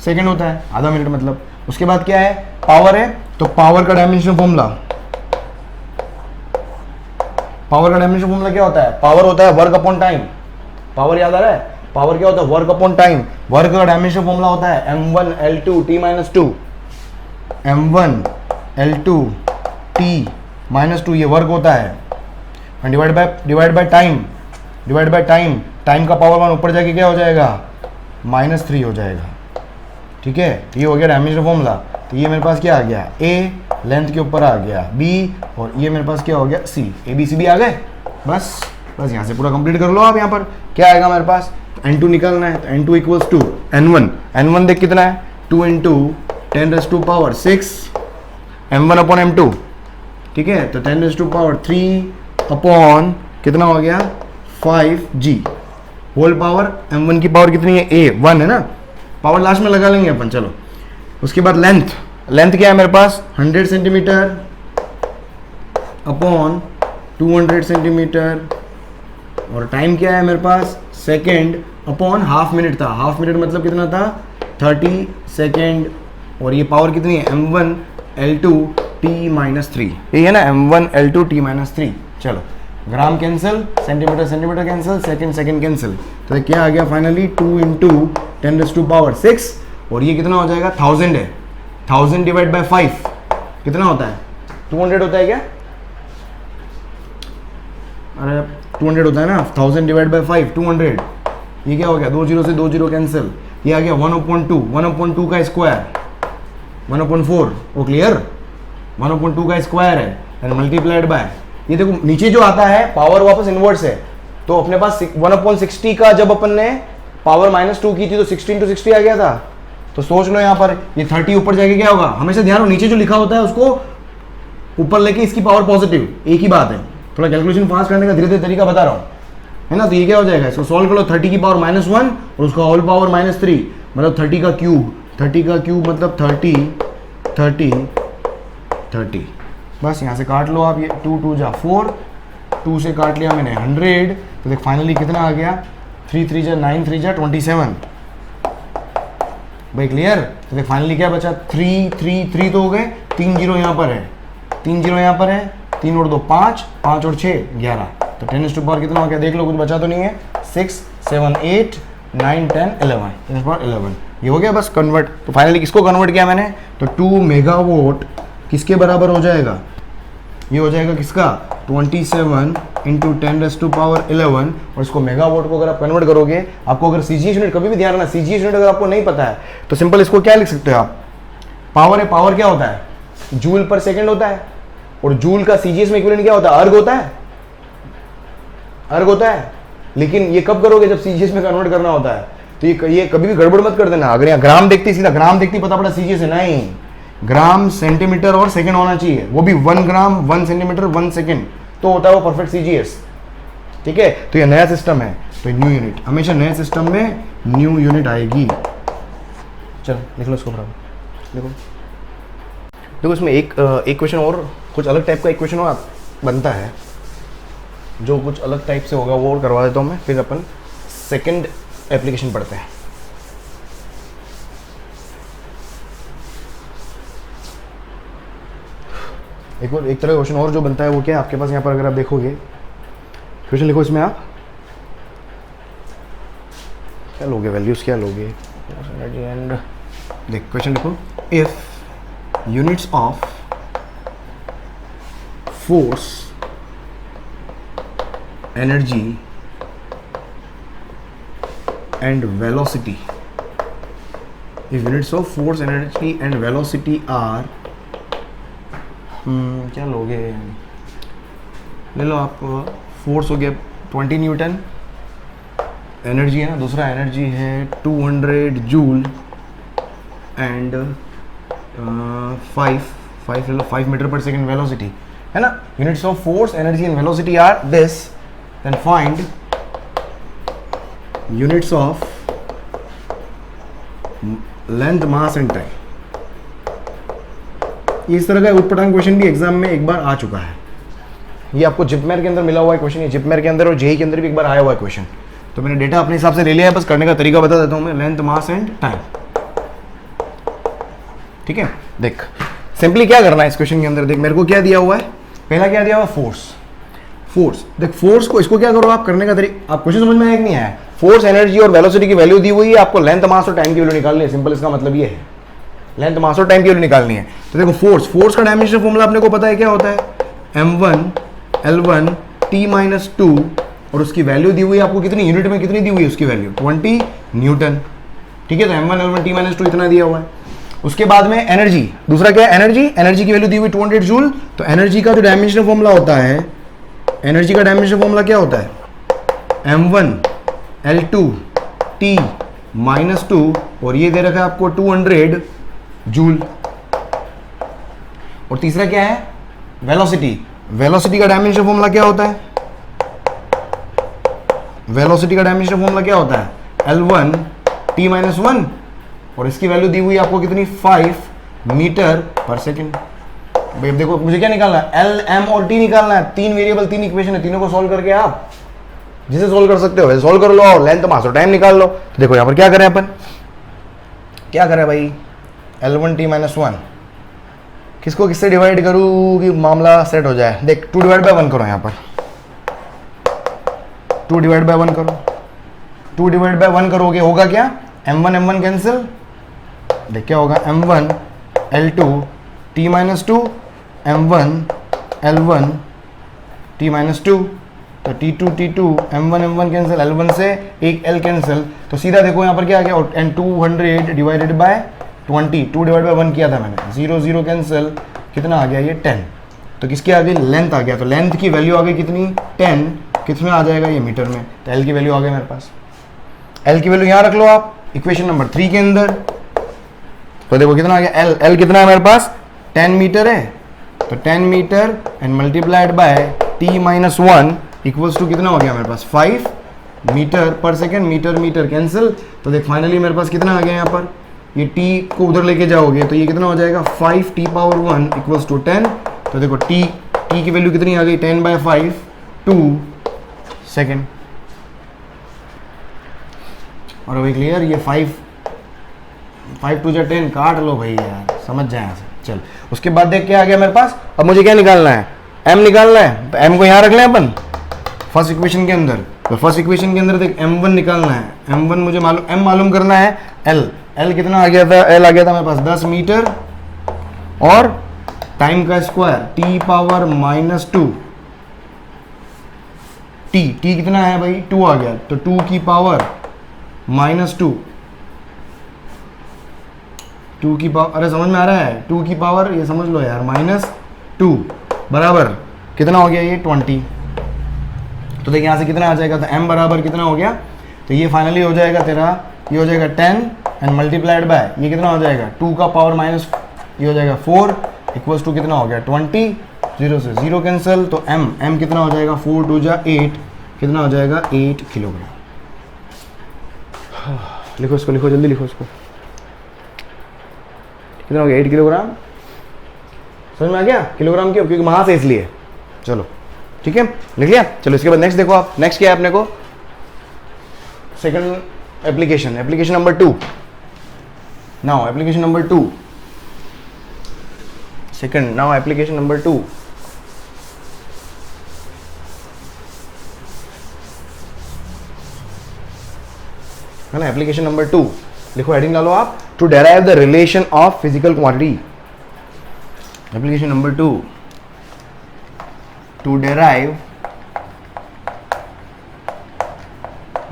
सेकंड होता है, आधा मिनट मतलब। उसके बाद क्या है पावर है, तो पावर का डायमेंशन फॉर्मूला क्या होता है, पावर होता है वर्क अपॉन टाइम, पावर याद आ रहा है, पावर क्या होता है वर्क अपॉन टाइम, वर्क का डायमेंशन फॉर्मूला होता है m1 L2 T-2, m1 L2 T-2 ये वर्क होता है, डिवाइड बाय टाइम का पावर 1 ऊपर जाके क्या हो जाएगा -3 हो जाएगा, ठीक है। ये हो गया डायमेंशन फॉर्मूला, तो ये मेरे पास क्या आ गया A लेंथ के ऊपर आ गया B, और ये मेरे पास क्या हो गया C, ABCD आ गए, बस यहाँ से पूरा कंप्लीट कर लो आप। यहाँ पर क्या आएगा मेरे पास N2 निकालना है, तो N2 इक्वल्स टू N1 देख कितना है 2 × 10⁻⁶ M1 अपॉन M2, ठीक है, तो 10⁻³ अपॉन कितना हो गया 5G होल पावर, M1 की पावर कितनी है A 1 है ना, पावर लास्ट में लगा लेंगे अपन, चलो। उसके बाद लेंथ क्या है मेरे पास 100 सेंटीमीटर अपॉन 200 सेंटीमीटर, और टाइम क्या है मेरे पास सेकेंड अपॉन हाफ मिनट था, हाफ मिनट मतलब कितना था 30 सेकेंड, और ये पावर कितनी है m1 L2 T-3, ये है ना m1 L2 T-3। चलो gram cancel, centimetre cancel, second cancel, तो क्या आ गया फाइनली 2 × 10⁻⁶, और ये कितना हो जाएगा 1000 है, 1000 डिवाइड बाय 5 कितना होता है 200 होता है क्या, अरे 200 होता है ना, 1000 डिवाइड बाय 5 200, ये क्या हो गया 2 0 से 2 0 कैंसिल, ये आ गया 1/2 का स्क्वायर 1/4, वो क्लियर 1/2 का स्क्वायर है एंड मल्टीप्लाइड बाय, ये देखो नीचे जो आता है पावर वापस इनवर्स है, तो अपने पास 1/60 का जब अपन ने पावर -2 की थी तो 16 × 60 आ गया था, तो सोच लो यहाँ पर ये 30 ऊपर जाके क्या होगा, हमेशा ध्यान रखो नीचे जो लिखा होता है उसको ऊपर लेके इसकी पावर पॉजिटिव, एक ही बात है, थोड़ा कैलकुलेशन फास्ट करने का धीरे धीरे तरीका बता रहा हूँ, है ना। तो ये क्या हो जाएगा, इसको सॉल्व करो, 30 की पावर -1 और उसका होल पावर -3 मतलब 30 का क्यूब मतलब 30, बस यहाँ से काट लो आप, ये 2 2 जा 4, 2 से काट लिया मैंने 100, तो देख फाइनली कितना आ गया 3 3 जा 9 3 जा 27, भाई क्लियर। तो देख फाइनली क्या बचा 3 3 3 तो हो गए, 3 0 यहाँ पर है, 3 0 यहाँ पर है, 3 और 2 5, 5 और 6 11, तो 10⁻कितना हो गया देख लो, कुछ बचा तो नहीं है, 6 7 8 9 10 11, 10⁻11 ये हो गया बस कन्वर्ट। तो फाइनली किसको कन्वर्ट किया मैंने, तो 2 मेगावाट किसके बराबर हो जाएगा, ये हो जाएगा किसका 27 × 10⁻11, और इसको मेगावाट को अगर आप कन्वर्ट करोगे, आपको अगर CGS यूनिट, कभी भी ध्यान रखना CGS यूनिट अगर आपको नहीं पता है तो सिंपल इसको क्या लिख सकते हो आप, पावर है, पावर क्या होता है जूल पर सेकंड होता है, और जूल का CGS में इक्विवेलेंट क्या होता है अर्ग होता है, लेकिन ये कब करोगे जब CGS में कन्वर्ट करना होता है, तो ये कभी भी गड़बड़ मत कर देना। अगर यहाँ ग्राम देखती सीधा ग्राम देखती पता पड़ा CGS है, नहीं, ग्राम सेंटीमीटर और सेकंड होना चाहिए, वो भी 1 ग्राम 1 सेंटीमीटर 1 सेकंड, तो होता है वो परफेक्ट CGS, ठीक है। तो ये नया सिस्टम है, तो न्यू यूनिट हमेशा नए सिस्टम में न्यू यूनिट आएगी। चलो लिख लो इसको बराबर, देखो इसमें एक क्वेश्चन और कुछ अलग टाइप का एक क्वेश्चन और बनता है, जो कुछ अलग टाइप से होगा वो और करवा देता हूँ मैं, फिर अपन सेकंड एप्लीकेशन पढ़ते हैं। एक तरह का क्वेश्चन और जो बनता है वो क्या है आपके पास, यहाँ पर अगर आप देखोगे क्वेश्चन लिखो, इसमें आप क्या लोगे, वैल्यूज क्या लोगे, एंड देख क्वेश्चन लिखो, if units of force energy and velocity, if units of force energy and velocity are क्या लोगे, ले लो आप, फोर्स हो गया 20 न्यूटन, एनर्जी है ना, दूसरा एनर्जी है 200 जूल एंड 5 ले लो 5 मीटर पर सेकेंड वेलोसिटी है ना. Units of force energy and velocity are this, then find units of length mass and time. इस तरह का उटपटांग क्वेश्चन भी एग्जाम में एक बार आ चुका है. ये आपको जिपमेर के अंदर मिला हुआ है क्वेश्चन, ये जिपमेर के अंदर और जेई के अंदर भी एक बार आया हुआ है क्वेश्चन. तो मैंने डेटा अपने हिसाब से ले लिया है, बस करने का तरीका बता देता हूं मैं. लेंथ मास एंड टाइम, ठीक है. देख सिंपली क्या करना है इस क्वेश्चन के अंदर, देख मेरे को क्या दिया हुआ है, पहला क्या दिया हुआ है, फोर्स. देख फोर्स को, इसको क्या करो आप, करने का तरीका, आप क्वेश्चन समझ में आया कि नहीं आया. फोर्स एनर्जी और वेलोसिटी की वैल्यू दी हुई है, आपको लेंथ मास और टाइम की वैल्यू निकालनी है. सिंपल इसका मतलब ये है, लेंथ मास और टाइम की वैल्यू निकालनी है. तो देखो फोर्स का डायमेंशन फॉर्मूला अपने को पता है क्या होता है, m1 l1 t-2, और उसकी वैल्यू दी हुई है आपको कितनी, यूनिट में कितनी दी हुई है उसकी वैल्यू 20 न्यूटन, ठीक है. तो m1 l1 t-2 इतना दिया हुआ है. उसके बाद में एनर्जी, दूसरा क्या है, एनर्जी की वैल्यू दी हुई 200 जूल. तो एनर्जी का जो डायमेंशन फॉर्मूला होता है, एनर्जी का डायमेंशन फॉर्मूला क्या होता है, m1 L2 T-2, और ये दे रखा है आपको 200 जूल. और तीसरा क्या है, वेलोसिटी का डायमेंशन फॉर्मूला क्या होता है, वेलोसिटी का डायमेंशन फॉर्मूला क्या होता है, L1 T-1, और इसकी वैल्यू दी हुई है आपको कितनी, 5 मीटर पर सेकेंड. भाई देखो मुझे क्या निकालना है, L, M और T निकालना है. 3 वेरिएबल 3 इक्वेशन है, तीनों को सॉल्व करके आप जिसे सॉल्व कर सकते हो वैसे सॉल्व कर लो, और लेंथ मास और टाइम निकाल लो. तो देखो यहाँ पर क्या करें अपन, क्या करें भाई, L1 T-1 किसको किससे डिवाइड करूँ कि मामला सेट हो जाए. देख 2 डिवाइड बाय 1 करो, यहाँ पर 2 डिवाइड बाय 1 करो. 2 डिवाइड बाय 1 करोगे होगा क्या, m1 कैंसिल. देख क्या होगा, m1 L2 T-2 m1 L1 T-2, तो T2 m1 कैंसिल, L1 से एक L कैंसिल. तो सीधा देखो यहाँ पर क्या आ गया, and 200 divided by 20, 2 divide by 1 किया था मैंने, 0 कैंसिल, कितना आ गया ये 10. तो किसकी आ गई, लेंथ आ गया. तो लेंथ की वैल्यू आ गई कितनी, 10. किसमें आ जाएगा ये, मीटर में. तो L की वैल्यू आ गई मेरे पास. L की वैल्यू यहाँ रख लो आप इक्वेशन नंबर 3 के अंदर. तो देखो कितना आ गया, L कितना है मेरे पास, 10 मीटर है. तो 10 metre and multiplied by T-1 equals to कितना हो गया मेरे पास, 5 metre per second. Metre cancel. तो देख फाइनली मेरे पास कितना आ गया यहाँ पर, ये t को उधर लेके जाओगे तो ये कितना हो जाएगा, 5t⁻1 इक्वल्स टू 10. तो देखो t की वैल्यू कितनी आ गई, 10/5 2 सेकेंड. और अभी क्लियर, ये 5 2 जा 10 काट लो भाई यार, समझ जाए यहाँ से. चल उसके बाद देख क्या आ गया मेरे पास. अब मुझे क्या निकालना है, m निकालना है. तो m को यहाँ रख लें अपन फर्स्ट इक्वेशन के अंदर. तो फर्स्ट इक्वेशन के अंदर देख m1 निकालना है. m1 मुझे मालूम, m मालूम करना है. l कितना आ गया था, l आ गया था मेरे पास 10 मीटर, और टाइम का स्क्वायर T⁻2. t कितना है भाई, 2 आ गया. तो 2 की पावर -2, 2 की पावर, अरे समझ में आ रहा है, 2 की पावर ये समझ लो यार, -2 बराबर कितना हो गया ये 20. तो देख यहाँ से कितना आ जाएगा, तो m बराबर कितना हो गया, तो ये फाइनली हो जाएगा तेरा, ये हो जाएगा 10 एंड मल्टीप्लाइड बाय ये कितना हो जाएगा, 2 का पावर माइनस ये हो जाएगा 4 इक्वल्स टू कितना हो गया 20. 0 से 0 कैंसिल. तो m कितना हो जाएगा, 4 2 जा 8, कितना हो जाएगा 8 किलोग्राम. लिखो इसको, लिखो जल्दी लिखो इसको, कितना हो गया 8 किलोग्राम. समझ में आ गया, किलोग्राम क्यों, क्योंकि मास है इसलिए. चलो ठीक है, लिख लिया. चलो इसके बाद नेक्स्ट देखो आप, नेक्स्ट क्या है अपने को, second application number 2. Now application number 2, second, now application number 2. है ना, एप्लीकेशन नंबर 2 लिखो, हेडिंग डालो आप, to derive the relation of physical quantity. Application number 2, to derive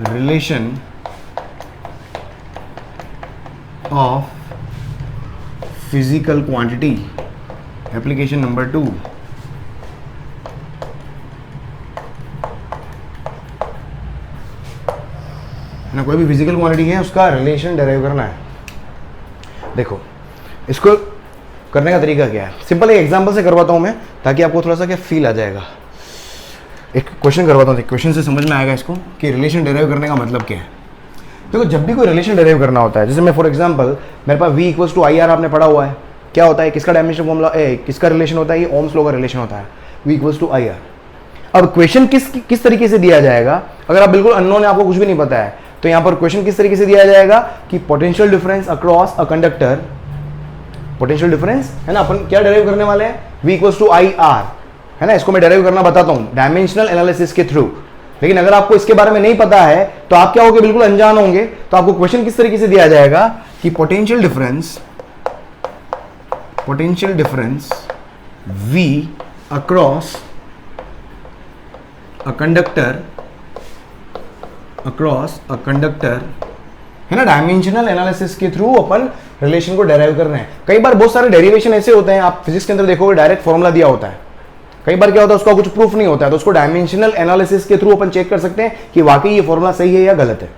relation of physical quantity. Application number 2, ना कोई भी फिजिकल क्वांटिटी है उसका रिलेशन डेराइव करना है। देखो इसको करने का तरीका क्या है, सिंपल एक एग्जांपल से करवाता हूं मैं ताकि आपको थोड़ा सा क्या फील आ जाएगा। एक क्वेश्चन करवाता हूं, क्वेश्चन से समझ में आएगा इसको कि रिलेशन डेराइव करने का मतलब क्या है। देखो जब भी कोई रिलेशन डेराइव करना होता है, जैसे मैं फॉर एग्जांपल मेरे पास V equals to I R आपने पढ़ा हुआ है, क्या होता है, किसका डायमेंशन फॉर्मूला, किसका रिलेशन होता है, ये ओम्स लॉ का रिलेशन होता है, V equals to I R. अब क्वेश्चन किस तरीके से दिया जाएगा, अगर आप बिल्कुल अननोन है, आपको कुछ भी नहीं पता है, तो यहां पर क्वेश्चन किस तरीके से दिया जाएगा कि potential difference across a conductor, potential difference है ना, अपन क्या डेराइव करने वाले हैं, V equals to I R, है ना। इसको मैं डेराइव करना बताता हूं डायमेंशनल एनालिसिस के थ्रू। लेकिन अगर आपको इसके बारे में नहीं पता है तो आप क्या होगे, बिल्कुल अनजान होंगे। तो आपको क्वेश्चन किस तरीके से दिया जाएगा कि potential difference V across a conductor है ना, डायमेंशनल एनालिसिस के थ्रू अपन रिलेशन को डेराइव कर रहे हैं। कई बार बहुत सारे डेरिवेशन ऐसे होते हैं, आप फिजिक्स के अंदर देखोगे डायरेक्ट फॉर्मूला दिया होता है, कई बार क्या होता है उसका कुछ प्रूफ नहीं होता है, तो उसको डायमेंशनल एनालिसिस के थ्रू अपन चेक कर सकते हैं कि वाकई ये फॉर्मूला सही है या गलत है।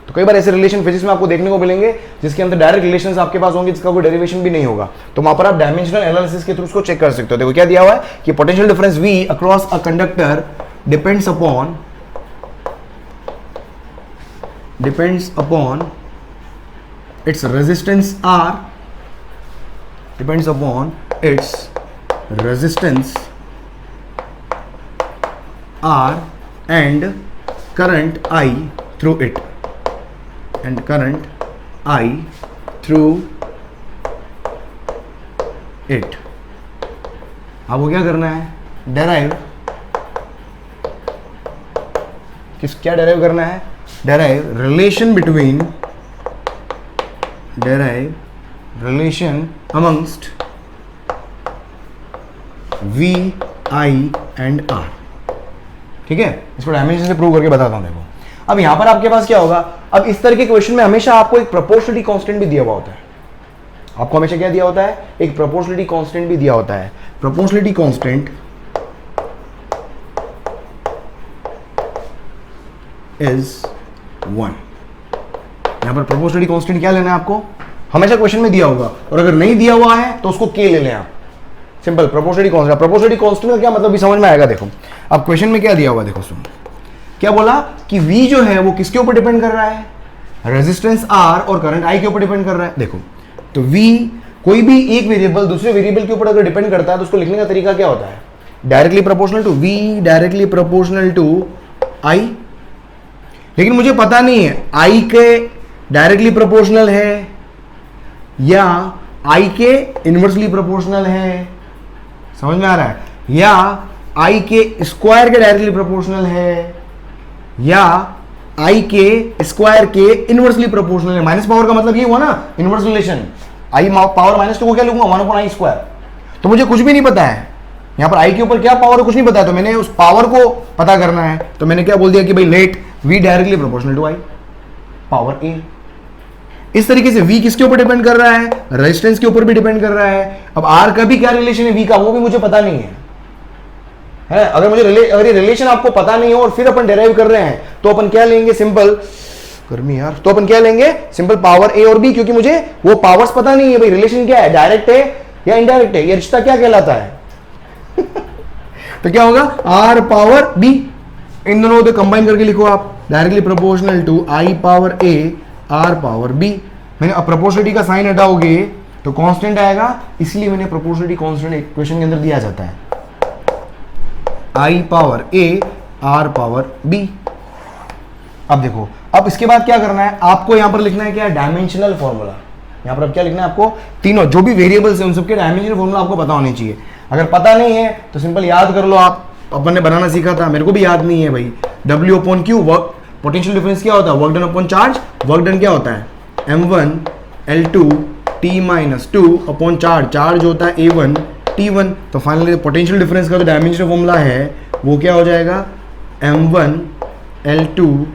तो कई बार ऐसे रिलेशन फिजिक्स में आपको देखने को मिलेंगे जिसके अंदर डायरेक्ट रिलेशंस आपके पास होंगे, जिसका कोई डेरिवेशन भी नहीं होगा, तो वहां पर आप डायमेंशनल एनालिसिस के थ्रू उसको चेक कर सकते हो। देखो क्या दिया हुआ है कि potential difference V across a conductor depends upon its resistance R, depends upon its resistance R and current I through it, आपको क्या करना है, डेराइव, क्या डेराइव करना है, derive relation amongst V, I and R। ठीक है, इसको डायमेंशन से प्रूव करके बताता हूं। देखो अब यहां पर आपके पास क्या होगा, अब इस तरह के क्वेश्चन में हमेशा आपको एक प्रोपोर्शनलिटी कांस्टेंट भी दिया हुआ होता है। आपको हमेशा क्या दिया होता है, एक प्रोपोर्शनलिटी कांस्टेंट भी दिया होता है। Proportionality constant is 1। यहां पर प्रोपोर्शनलिटी कांस्टेंट क्या लेना है आपको, हमेशा क्वेश्चन में दिया होगा, और अगर नहीं दिया हुआ है तो उसको के ले लें आप, simple proportionality constant. Proportionality constant का क्या मतलब भी समझ में आएगा। देखो अब क्वेश्चन में क्या दिया हुआ, देखो सुन, क्या बोला कि V जो है वो किसके ऊपर डिपेंड कर रहा है, रेजिस्टेंस R और करंट I के ऊपर डिपेंड कर रहा है। देखो तो V कोई भी एक वेरिएबल दूसरे वेरिएबल के ऊपर अगर डिपेंड करता है तो उसको लिखने का तरीका क्या होता है, directly proportional to V, directly proportional to I। लेकिन मुझे पता नहीं है I के डायरेक्टली प्रोपोर्शनल है या I के इनवर्सली प्रोपोर्शनल है, समझ में आ रहा है, या I के स्क्वायर के डायरेक्टली प्रोपोर्शनल है, या I के स्क्वायर के इनवर्सली प्रोपोर्शनल है। माइनस पावर का मतलब ये हुआ ना inverse relation, I power minus 2 को क्या लूंगा, 1/i स्क्वायर। तो मुझे कुछ भी नहीं पता है यहां पर I के ऊपर क्या पावर है, कुछ नहीं पता है, तो मैंने उस पावर को पता करना है, तो मैंने क्या बोल दिया कि भाई let V directly proportional to I power A। इस तरीके से V किसके ऊपर डिपेंड कर रहा है, रेजिस्टेंस के ऊपर भी डिपेंड कर रहा है। अब R का भी क्या रिलेशन है V का, वो भी मुझे पता नहीं है, है? अगर ये रिलेशन आपको पता नहीं हो और फिर अपन डेराइव कर रहे हैं तो अपन क्या लेंगे, सिंपल गर्मी यार, तो अपन क्या लेंगे, सिंपल पावर A और B, क्योंकि मुझे वो पावर्स पता नहीं है भाई रिलेशन क्या है, डायरेक्ट है या इनडायरेक्ट है, ये रिश्ता क्या कहलाता है। तो क्या होगा, R पावर B, इन दोनों को कंबाइन करके लिखो आप, directly proportional to I power A R power B। मैंने अब प्रोपोर्शनलिटी का साइन हटाओगे तो कांस्टेंट आएगा, इसलिए मैंने प्रोपोर्शनलिटी कांस्टेंट इक्वेशन के अंदर दिया जाता है, I power A R power B। अब देखो, अब इसके बाद क्या करना है आपको, यहां पर लिखना है क्या, डायमेंशनल फॉर्मूला। यहां पर अब क्या लिखना है आपको, तीनों जो भी वेरिएबल्स हैं उन सबके डायमेंशनल फॉर्मूला आपको पता होने चाहिए। अगर पता नहीं है तो सिंपल याद कर लो, आप अपन ने बनाना सीखा था, मेरे को भी याद नहीं है भाई, W upon Q, work potential difference क्या होता है, work done upon charge, work done क्या होता है, M1 L2 T-2 upon charge, charge होता है A1 T1, तो फाइनली पोटेंशियल डिफरेंस का जो डायमेंशन फॉर्मूला है वो क्या हो जाएगा, M1 L2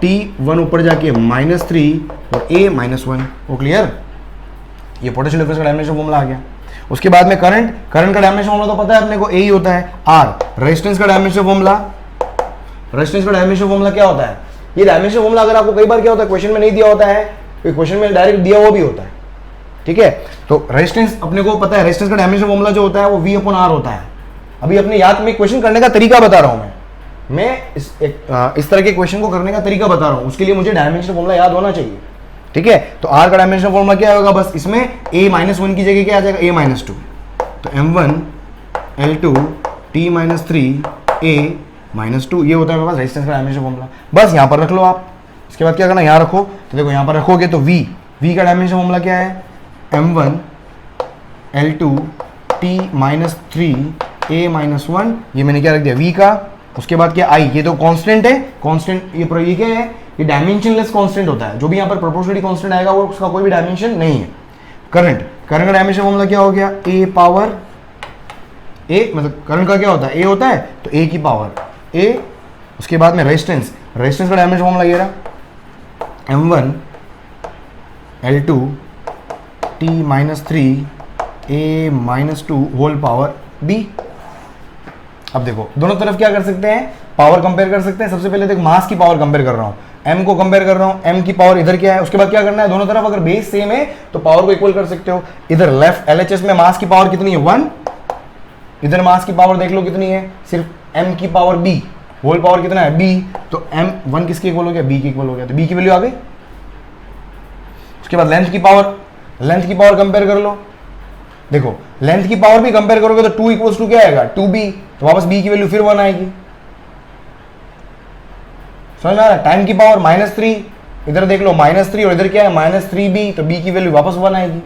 T1 ऊपर जाके -3 और A -1। वो क्लियर, ये पोटेंशियल डिफरेंस का डायमेंशन फॉर्मूला आ गया। उसके बाद में करंट का डायमेंशन फॉर्मूला तो पता है अपने को, ए ही होता है R। रेजिस्टेंस का डायमेंशन फॉर्मूला क्या होता है, ये डायमेंशन फॉर्मूला अगर आपको कई बार क्या होता है क्वेश्चन में नहीं दिया होता है, क्वेश्चन में डायरेक्ट दिया हुआ भी होता है, ठीक है। तो रेजिस्टेंस अपने को पता है, रेजिस्टेंस का डायमेंशन फॉर्मूला जो होता है वो V/R होता है। अभी अपने याद में क्वेश्चन करने का तरीका बता रहा हूं मैं इस तरह के क्वेश्चन को करने का तरीका बता रहा हूं, उसके लिए मुझे डायमेंशन फॉर्मूला याद होना चाहिए, ठीक है। तो R का डायमेंशन फॉर्मूला क्या होगा, बस इसमें A-1 की जगह क्या आ जाएगा, A-2। तो M1 L2 T-3 A-2, ये होता है मेरे पास रेजिस्टेंस का डायमेंशन फॉर्मूला। बस यहाँ पर रख लो आप। इसके बाद क्या करना, यहाँ रखो, तो देखो यहाँ पर रखोगे तो V का डायमेंशन फॉर्मूला क्या है, M1 L2 T-3 A-1, ये मैंने क्या रख दिया V का। उसके बाद क्या I, ये तो कांस्टेंट है, कांस्टेंट ये क्या है, ये डायमेंशनलेस कांस्टेंट होता है। जो भी यहाँ पर प्रोपोर्शनलिटी कांस्टेंट आएगा वो उसका कोई भी डायमेंशन नहीं है। करंट का डायमेंशन फॉर्मूला क्या हो गया, A पावर A, मतलब करंट का क्या होता है, A होता है तो A की पावर A। उसके बाद में रेजिस्टेंस का डायमेंशन फॉर्मूला ये रहा, M1 L2 T-3 A-2 whole power B। अब देखो दोनों तरफ क्या कर सकते हैं, पावर कंपेयर कर सकते हैं। सबसे पहले देखो मास की पावर कंपेयर कर रहा हूं, m को कंपेयर कर रहा हूं, m की पावर इधर क्या है। उसके बाद क्या करना है, दोनों तरफ अगर बेस सेम है तो पावर को इक्वल कर सकते हो। इधर लेफ्ट LHS में मास की पावर कितनी है, 1। इधर मास की पावर देख लो कितनी है, सिर्फ m की पावर b, होल पावर कितना है b। तो m1 किसके इक्वल हो गया, b के इक्वल हो गया, तो b की वैल्यू आ गई। उसके बाद लेंथ की पावर कंपेयर कर लो। देखो लेंथ की पावर भी कंपेयर करोगे तो 2 इक्वल्स टू क्या आएगा, 2b, तो वापस b की वैल्यू फिर 1 आएगी। समझ में आ रहा है। टाइम की पावर -3, इधर देख लो -3 और इधर क्या है -3b, तो b की वैल्यू वापस 1 आएगी।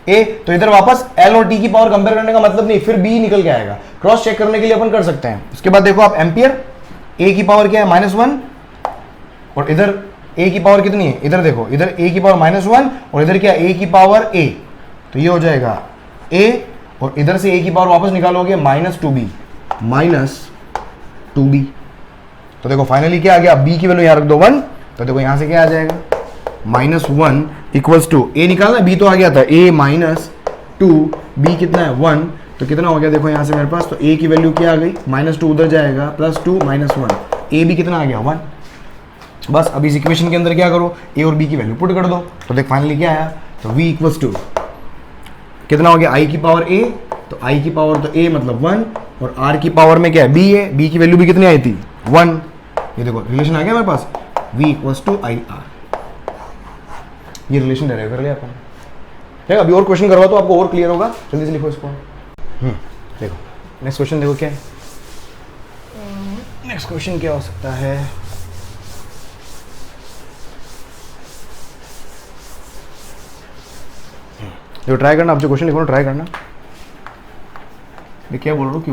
a, तो इधर वापस l और t की पावर कंपेयर करने का मतलब नहीं, फिर b निकल के आएगा। क्रॉस चेक करने के लिए अपन कर सकते हैं। उसके बाद देखो आप एम्पियर, a की पावर क्या है -1 और इधर a की पावर कितनी है, इधर देखो इधर a की पावर -1 और इधर क्या a की पावर a, तो ये हो जाएगा a और इधर से a की पावर वापस निकालोगे -2b। तो देखो फाइनली क्या आ गया, b की वैल्यू यहाँ रख दो 1, तो देखो यहाँ से क्या आ जाएगा -1 इक्वल्स टू a निकालना, b तो आ गया था a-2, b कितना है 1, तो कितना हो गया देखो यहाँ से मेरे पास, तो a की वैल्यू क्या आ गई -2 उधर जाएगा +2 -1, a भी कितना आ गया 1। बस अब इस इक्वेशन के अंदर क्या करो, a और b की वैल्यू पुट कर दो, तो देख फाइनली क्या आया, तो v इक्वल्स टू कितना हो गया, i की पावर a, तो i की पावर तो a मतलब 1 और r की पावर में क्या है b है, b की वैल्यू भी कितनी आई थी 1। ये देखो रिलेशन आ गया मेरे पास, v equals to i r, ये रिलेशन डेराइव कर लिया अपन। ठीक है, अभी और क्वेश्चन करवा तो आपको और क्लियर होगा, जल्दी से लिखो इसको। देखो नेक्स्ट क्वेश्चन देखो क्या है, नेक्स्ट क्वेश्चन क्या हो सकता है, जो ट्राई करना, आप जो क्वेश्चन लिखो ट्राई करना। मैं क्या बोल रहा हूँ कि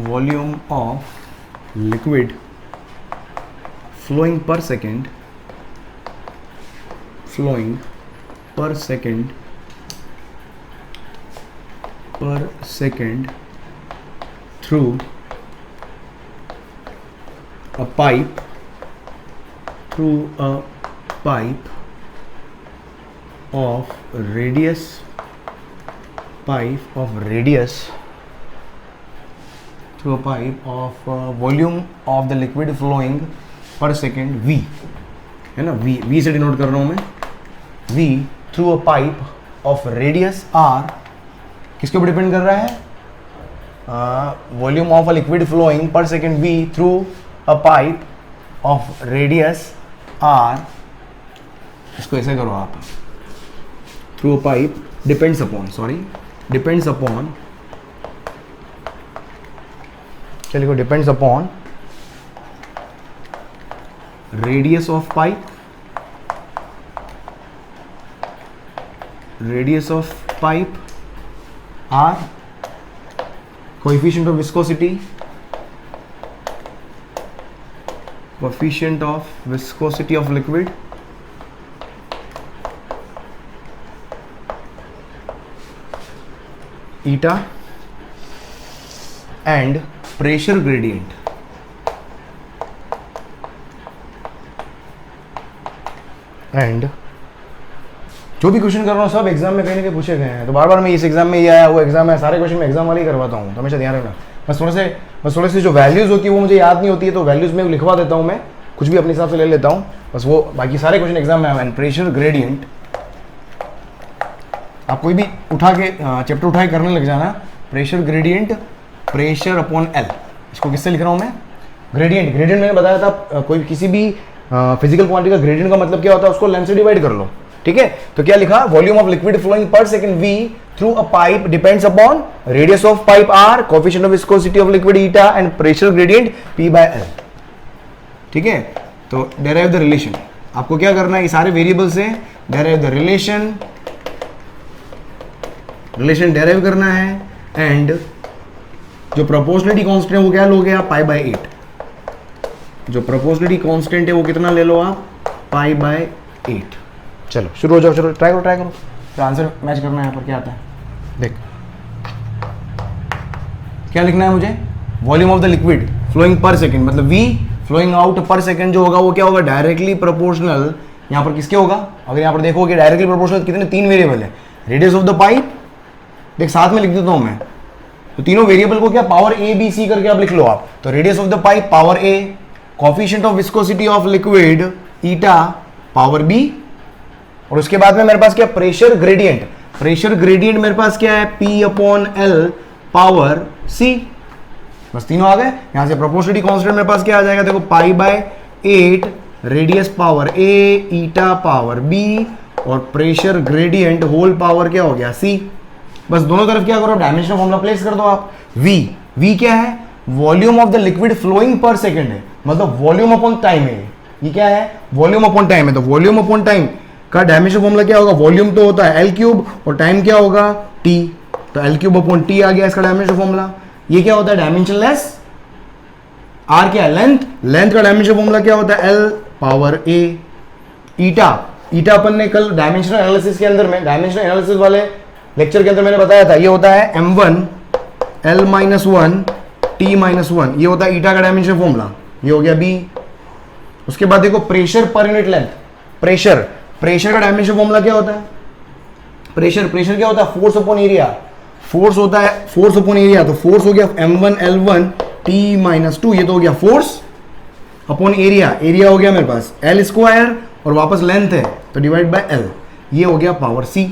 volume of liquid flowing per second through a pipe of radius through a pipe of volume of the liquid flowing per second v, है ना, v से डिनोट कर रहा हूं मैं, v through a pipe of radius r, किसके ऊपर depend कर रहा है, volume of a liquid flowing per second v through a pipe of radius r। इसको ऐसे करो आप, through a pipe depends upon चलिए depends upon radius of pipe r, coefficient of viscosity of liquid, eta and pressure gradient and जो भी question कर रहा हूँ सब एग्जाम में कहीं ना कहीं पूछे गए हैं, तो बार बार मैं इस एग्जाम में ये आया वो एग्जाम में, सारे क्वेश्चन में एग्जाम वाले ही करवाता हूँ, तो हमेशा ध्यान रखना। बस थोड़े से जो वैल्यूज होती है वो मुझे याद नहीं होती है, तो वैल्यूज में लिखवा देता हूँ मैं, कुछ भी अपने हिसाब से ले लेता हूँ, बस वो बाकी सारे क्वेश्चन एग्जाम में आए। प्रेशर ग्रेडियंट आप कोई भी उठा के चैप्टर उठा के करने लग जाना। Pressure gradient, pressure upon L, इसको किससे लिख रहा हूँ मैं? ग्रेडियंट। ग्रेडियंट मैंने बताया था, कोई किसी भी फिजिकल क्वांटिटी का ग्रेडियंट का मतलब क्या होता है, उसको लेंथ से डिवाइड कर लो, ठीक है। तो क्या लिखा? Volume of liquid flowing per second v through a pipe depends upon radius of pipe r, coefficient of viscosity of liquid eta and pressure gradient p by l, ठीक है। तो डेराइव द रिलेशन, आपको क्या करना है, ये सारे variable से डेराइव द रिलेशन डेराइव करना है, एंड जो प्रोपोर्शनलिटी कांस्टेंट है वो क्या लोगे आप? Pi by 8। जो प्रोपोर्शनलिटी कांस्टेंट है वो कितना ले लो आप? Pi by 8। चलो शुरू हो जाओ, चलो ट्राई करो, तो आंसर मैच करना है। यहाँ पर क्या आता है देख, क्या लिखना है मुझे? Volume of the liquid flowing per second, मतलब v flowing out per second जो होगा वो क्या होगा? डायरेक्टली प्रोपोर्शनल यहाँ पर किसके होगा? अगर यहाँ पर देखोगे डायरेक्टली प्रोपोर्शनल कितने 3 वेरिएबल है, रेडियस ऑफ द पाइप, देख साथ में लिख देता हूं मैं, तो तीनों वेरिएबल को क्या पावर a b c करके आप लिख लो आप। तो radius of the pipe power a, coefficient of viscosity of liquid eta power b, और उसके बाद में मेरे पास क्या? Pressure gradient. प्रेशर ग्रेडियंट मेरे पास क्या है? p upon l power c। बस तीनों आ गए। यहां से प्रोपोर्शनलिटी कांस्टेंट मेरे पास क्या आ जाएगा? देखो pi by 8, radius power a, eta power b, और प्रेशर ग्रेडियंट होल पावर क्या हो गया? c। बस दोनों तरफ क्या करो? डायमेंशन फॉर्मूला प्लेस कर दो आप। v क्या है? Volume of the liquid flowing per second है, मतलब वॉल्यूम अपॉन टाइम है। ये क्या है? वॉल्यूम अपॉन टाइम है, तो वॉल्यूम अपॉन टाइम का डायमेंशन फॉर्मूला क्या होगा? वॉल्यूम तो होता है L क्यूब और टाइम क्या होगा? T, तो L क्यूब अपॉन T आ गया इसका डायमेंशन फॉर्मूला। ये क्या होता है? डायमेंशनलेस। R क्या है? लेंथ का डायमेंशन फॉर्मूला क्या होता है? L power A। ईटा अपन ने कल डायमेंशनल एनालिसिस के अंदर में, डायमेंशनल एनालिसिस वाले लेक्चर के अंदर मैंने बताया था, ये होता है m1 L-1 T-1, ये होता है ईटा का डायमेंशन फॉर्मूला। ये हो गया B। उसके बाद देखो pressure per unit length, pressure का डायमेंशन फॉर्मूला क्या होता है? प्रेशर क्या होता है? Force upon area. फोर्स होता है फोर्स अपॉन एरिया, तो फोर्स हो गया m1 L1 T-2, ये तो हो गया फोर्स अपॉन एरिया हो गया मेरे पास L स्क्वायर, और वापस लेंथ है तो डिवाइड बाय L, ये हो गया पावर C।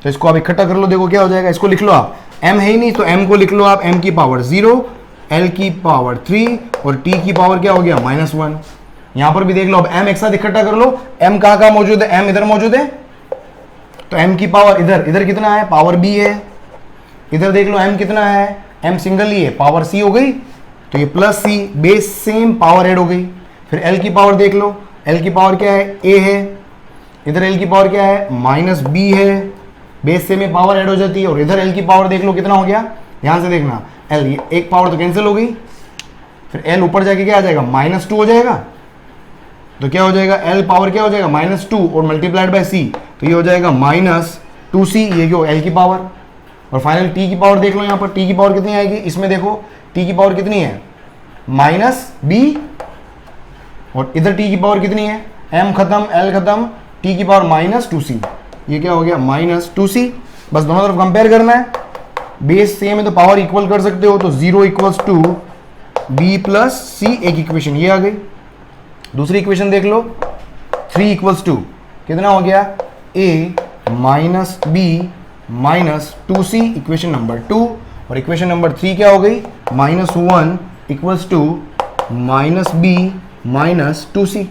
तो इसको आप इकट्ठा कर लो, देखो क्या हो जाएगा। इसको लिख लो आप, m है ही नहीं तो m को लिख लो आप, m की पावर 0, l की पावर 3, और t की पावर क्या हो गया? -1। यहां पर भी देख लो, अब m एक साथ इकट्ठा कर लो। m कहाँ मौजूद है? m इधर मौजूद है, तो m की पावर इधर कितना है? पावर b है। इधर देख लो m कितना है? m सिंगल ही है, पावर c हो गई, तो ये plus c, base same, power add हो गई। फिर l की पावर देख लो, l की पावर क्या है? a है। इधर l की पावर क्या है? -b है, बेस से में पावर ऐड हो जाती है। और इधर L की पावर देख लो कितना हो गया, यहां से देखना L, ये एक पावर तो कैंसिल हो गई, फिर L ऊपर जाके क्या आ जाएगा? -2 हो जाएगा। तो क्या हो जाएगा? L पावर क्या हो जाएगा? -2 और मल्टीप्लाइड बाय C, तो ये हो जाएगा -2C, ये क्यों? L की पावर। और फाइनल T की पावर देख लो, यहाँ पर T की पावर कितनी आएगी? इसमें देखो T की पावर कितनी है? -B, और इधर T की पावर कितनी है? M खत्म, L खत्म, T की पावर -2C, ये क्या हो गया? -2C। बस दोनों तरफ कंपेयर करना है, बेस सेम है तो पावर इक्वल कर सकते हो, तो 0 = b + c, एक इक्वेशन ये आ गई। दूसरी इक्वेशन देख लो, 3 = कितना हो गया? a - b - 2c, equation number 2। और इक्वेशन नंबर 3 क्या हो गई? -1 = -b - 2c,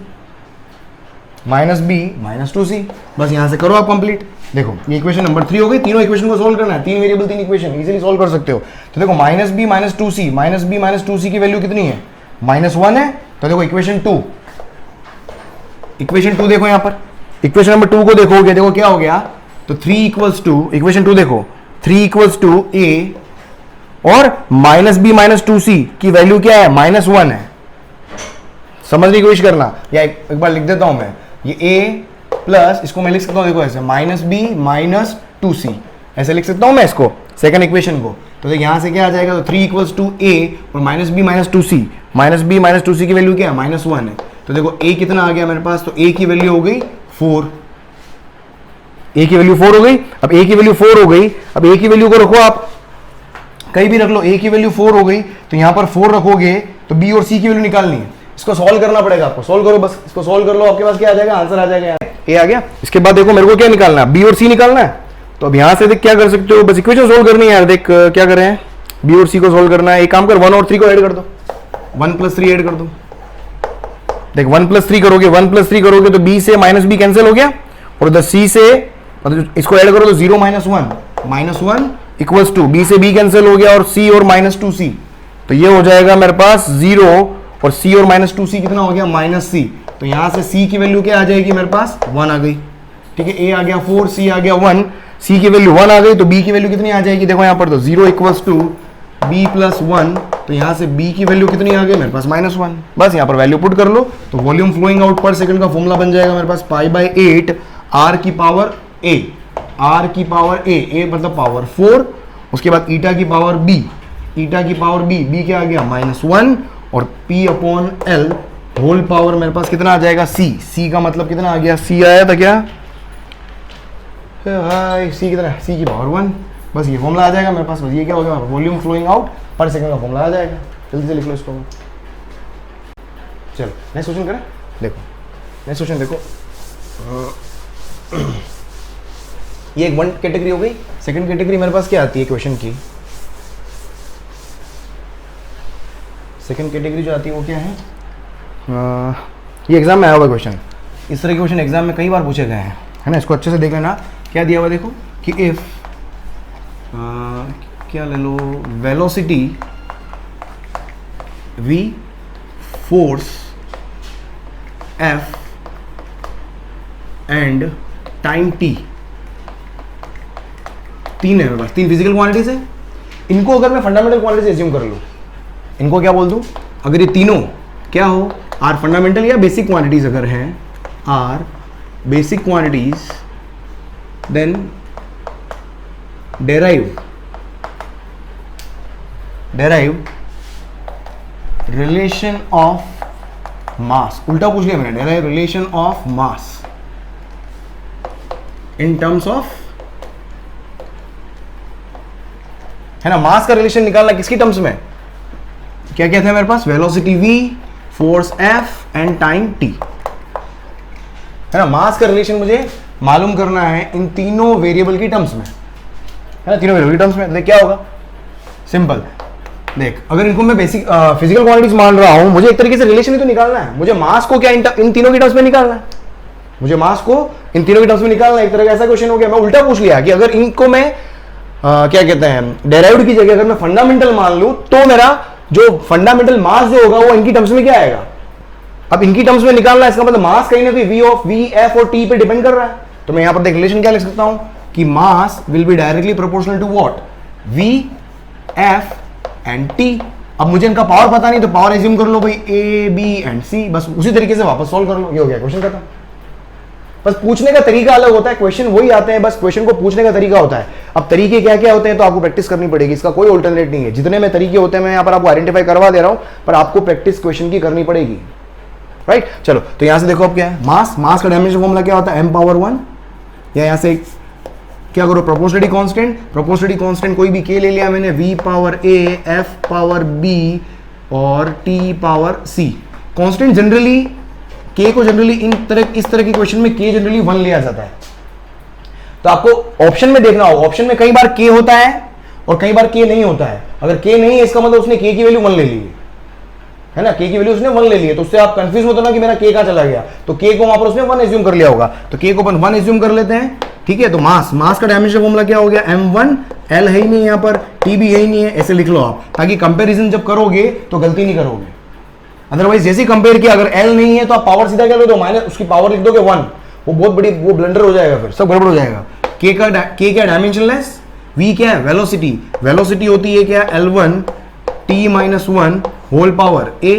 -b - 2c। बस यहां से करो आप कंप्लीट। देखो ये इक्वेशन नंबर 3 हो गई। तीनों इक्वेशन को सोल्व करना है, 3 वेरिएबल 3 इक्वेशन इजीली सोल्व कर सकते हो। तो देखो -b - 2c, -b - 2c की वैल्यू कितनी है? -1 है। तो देखो इक्वेशन 2 देखो यहां पर, इक्वेशन नंबर 2 को देखोगे, देखो क्या हो गया? तो 3 = इक्वेशन 2 देखो, 3 = a, और -b - 2c की वैल्यू क्या है? -1 है। समझने की कोशिश करना, या एक बार लिख देता हूं मैं, ये a प्लस, इसको मैं लिख सकता हूं, देखो ऐसे -b - 2c, ऐसे लिख सकता हूं मैं इसको। सेकंड इक्वेशन को, तो देख यहाँ से क्या आ जाएगा, तो 3 इक्वल्स टू ए और माइनस बी माइनस टू सी, माइनस बी माइनस टू सी की वैल्यू क्या है, -1 है। तो देखो ए कितना आ गया मेरे पास, तो ए की वैल्यू हो गई 4, ए की वैल्यू 4 हो गई। अब ए की वैल्यू 4 हो गई, अब ए की वैल्यू को रखो आप कहीं भी रख लो, ए की वैल्यू 4 हो गई, तो यहाँ पर 4 रखोगे तो बी और सी की वैल्यू निकालनी है। इसको सॉल्व करना पड़ेगा आपको, सॉल्व करो बस, इसको सॉल्व कर लो, आपके पास क्या आ जाएगा, आंसर आ जाएगा, ए आ गया। इसके बाद देखो मेरे को क्या निकालना है, बी और सी निकालना है। तो अब यहाँ से देख क्या कर सकते हो, बस इक्वेशन सोल्व करनी है यार। देख क्या कर रहे हैं, बी और सी को सोल्व करना है। एक काम कर, 1 और 3 को ऐड कर दो, 1 + 3 ऐड कर दो। देख 1 + 3 करोगे, 1 + 3 करोगे तो बी से माइनस बी कैंसिल हो गया, और उधर सी से मतलब इसको ऐड करो तो 0 - 1 -1 इक्वल्स टू बी से बी कैंसिल हो गया और सी और -2c, तो ये हो जाएगा मेरे पास 0 और c और -2c कितना हो गया, -c। तो यहां से c की वैल्यू क्या आ जाएगी मेरे पास, 1 आ गई। ठीक है, a आ गया 4, c आ गया 1, c की वैल्यू 1 आ गई, तो b की वैल्यू कितनी आ जाएगी, देखो यहाँ पर तो 0 इक्वल्स टू b + 1, तो यहाँ से b की वैल्यू कितनी आ गई मेरे पास, -1। बस यहाँ पर वैल्यू पुट कर लो, तो volume flowing out per second का फॉर्मूला बन जाएगा मेरे पास π/8 r की पावर a, r की पावर a मतलब पावर 4, उसके बाद ईटा की पावर b, ईटा की पावर b क्या आ गया, -1, और p/l होल पावर मेरे पास कितना आ जाएगा, c का मतलब कितना आ गया, c आया था क्या, c कितना, c की पावर 1। बस ये फॉर्मूला आ जाएगा मेरे पास, बस ये क्या हो गया, volume flowing out per second का फॉर्मूला आ जाएगा। जल्दी से लिख लो इसको। चलो नेक्स्ट क्वेश्चन करें, देखो नेक्स्ट क्वेश्चन देखो, ये एक 1 कैटेगरी हो गई। सेकंड कैटेगरी मेरे पास क्या आती है क्वेश्चन की, सेकंड कैटेगरी जो आती है वो क्या है, ये एग्जाम में आया हुआ क्वेश्चन, इस तरह के क्वेश्चन एग्जाम में कई बार पूछे गए हैं, है ना। इसको अच्छे से देख लेना, क्या दिया हुआ देखो कि इफ क्या ले लो, velocity v, force f and time t, तीन है मेरे पास, 3 फिजिकल क्वांटिटीज है। इनको अगर मैं फंडामेंटल क्वांटिटीज एज्यूम कर लूं, इनको क्या बोल दूं, अगर ये तीनों क्या हो, आर फंडामेंटल या बेसिक क्वांटिटीज अगर हैं, are basic quantities, then derive relation of mass, उल्टा पूछ लिया मैंने, derive relation of mass in terms of, है ना, मास का रिलेशन निकालना किसकी टर्म्स में, क्या क्या था मेरे पास, velocity v, force f and time t, है ना। मास का रिलेशन मुझे मालूम करना है इन तीनों वेरिएबल की टर्म्स में, है ना, तीनों वेरिएबल की टर्म्स में। देख क्या होगा, सिंपल, देख अगर इनको मैं बेसिक फिजिकल क्वांटिटीज मान रहा हूं, मुझे एक तरीके से रिलेशन ही तो निकालना है, मुझे मास को क्या इन तीनों की टर्म्स में निकालना है, मुझे मास को इन तीनों की टर्म्स में निकालना है। एक तरह का ऐसा क्वेश्चन हो गया, मैं उल्टा पूछ लिया कि अगर इनको मैं क्या कहते हैं, डेराइव्ड की जगह अगर मैं फंडामेंटल मान लूं, तो मेरा जो फंडामेंटल मास जो होगा वो इनकी टर्म्स में क्या आएगा। अब इनकी टर्म्स में निकालना है, इसका मतलब मास कहीं ना कहीं v, f और t पे डिपेंड कर रहा है। तो मैं यहां पर देख रिलेशन क्या लिख सकता हूं कि mass will be directly proportional to what, v, f and t। अब मुझे इनका पावर पता नहीं, तो पावर एज्यूम कर लो भाई a, b एंड c, बस उसी तरीके से वापस सॉल्व कर लो, ये हो गया क्वेश्चन खत्म। बस पूछने का तरीका अलग होता है, क्वेश्चन वही आते हैं, बस क्वेश्चन को पूछने का तरीका होता है। अब तरीके क्या क्या होते हैं तो आपको प्रैक्टिस करनी पड़ेगी, इसका कोई ऑल्टरनेट नहीं है। जितने में तरीके होते हैं मैं यहाँ पर आपको आइडेंटिफाई करवा दे रहा हूँ, पर आपको प्रैक्टिस क्वेश्चन की करनी पड़ेगी, राइट। चलो तो यहाँ से देखो अब क्या है, मास का डायमेंशन फॉर्मूला क्या होता है, m⁻1, या यहाँ से क्या करो, प्रोपोर्शनलिटी कांस्टेंट कोई भी k ले लिया मैंने, v⁻a, f⁻b और t⁻c। कांस्टेंट जनरली k को जनरली इस तरह के क्वेश्चन में k जनरली 1 लिया जाता है। तो आपको ऑप्शन में देखना होगा, ऑप्शन में कई बार k होता है और कई बार k नहीं होता है। अगर k नहीं है इसका मतलब उसने k की वैल्यू 1 ले ली है ना, k की वैल्यू उसने 1 ले ली है, तो उससे आप कंफ्यूज मत होना कि मेरा k कहां चला गया, तो k को वहां पर उसने 1 एज्यूम कर लिया होगा, तो k को अपन 1 एज्यूम कर लेते हैं, ठीक है। तो मास का डायमेंशन फॉर्मूला क्या हो गया, m1, l है ही नहीं यहाँ पर, t भी है ही नहीं है, ऐसे लिख लो आप, ताकि कंपेरिजन जब करोगे तो गलती नहीं करोगे। अदरवाइज जैसे कंपेयर किया, अगर l नहीं है तो आप पावर सीधा क्या लो, माइनस उसकी पावर लिख दोगे 1, वो बहुत बड़ी वो ब्लंडर हो जाएगा, फिर सब गड़बड़ हो जाएगा। k क्या डायमेंशनलेस, v क्या है वेलोसिटी होती है क्या, l1 t-1 whole power a।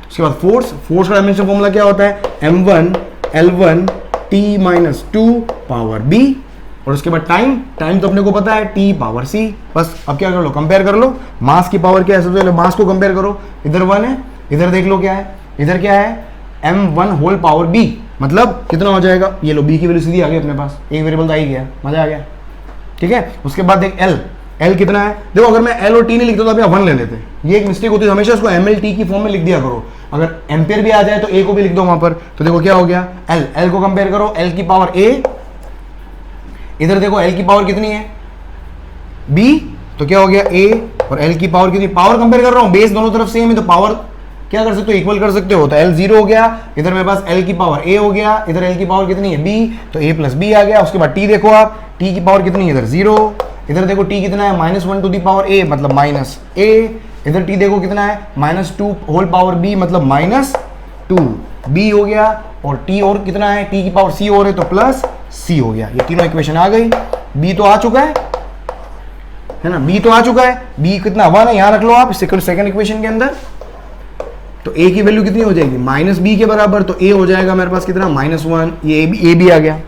उसके बाद फोर्स का डायमेंशन फॉर्मूला क्या होता है, m1 l1 t-2 power b। और उसके बाद टाइम, टाइम तो अपने को पता है टी पावर सी। बस अब क्या कर लो, कंपेयर कर लो, मास की पावर क्या है, सबसे पहले मास को कंपेयर करो, इधर 1 है, इधर देख लो क्या है, इधर क्या है m1 होल पावर b, मतलब कितना हो जाएगा, ये लो b की वैल्यू सीधी आ गई अपने पास, एक वेरिएबल तो आ ही गया, मजा आ गया। ठीक है, उसके बाद देख l कितना है, देखो अगर मैं l और t नहीं लिखता तो आप यहाँ 1 ले लेते, ये एक मिस्टेक होती है, हमेशा इसको ml t की फॉर्म में लिख दिया करो, अगर एम्पियर भी आ जाए तो a को भी लिख दो वहां पर। तो देखो क्या हो गया, l को कंपेयर करो, l की पावर a, इधर देखो l की पावर कितनी है b, तो क्या हो गया a, और l की पावर कितनी, पावर कंपेयर कर रहा हूँ, बेस दोनों तरफ सेम है तो पावर क्या कर सकते हो, इक्वल कर सकते हो, तो l 0 हो गया, इधर मेरे पास l की पावर a हो गया, इधर l की पावर कितनी है b, तो a प्लस b आ गया। उसके बाद t देखो आप, t की पावर कितनी है, इधर 0, इधर देखो t कितना है -1 टू दी पावर a मतलब -a, इधर t देखो कितना है -2 होल पावर b मतलब -2 b हो गया, और t और कितना है, t की पावर c और है तो प्लस c हो गया। ये तीनों इक्वेशन आ गई, b तो आ चुका है ना, b तो आ चुका है, b कितना 1 है, यहाँ रख लो आप सेकंड इक्वेशन के अंदर, तो a की वैल्यू कितनी हो जाएगी -b के बराबर, तो a हो जाएगा मेरे पास कितना -1, ये a भी आ गया,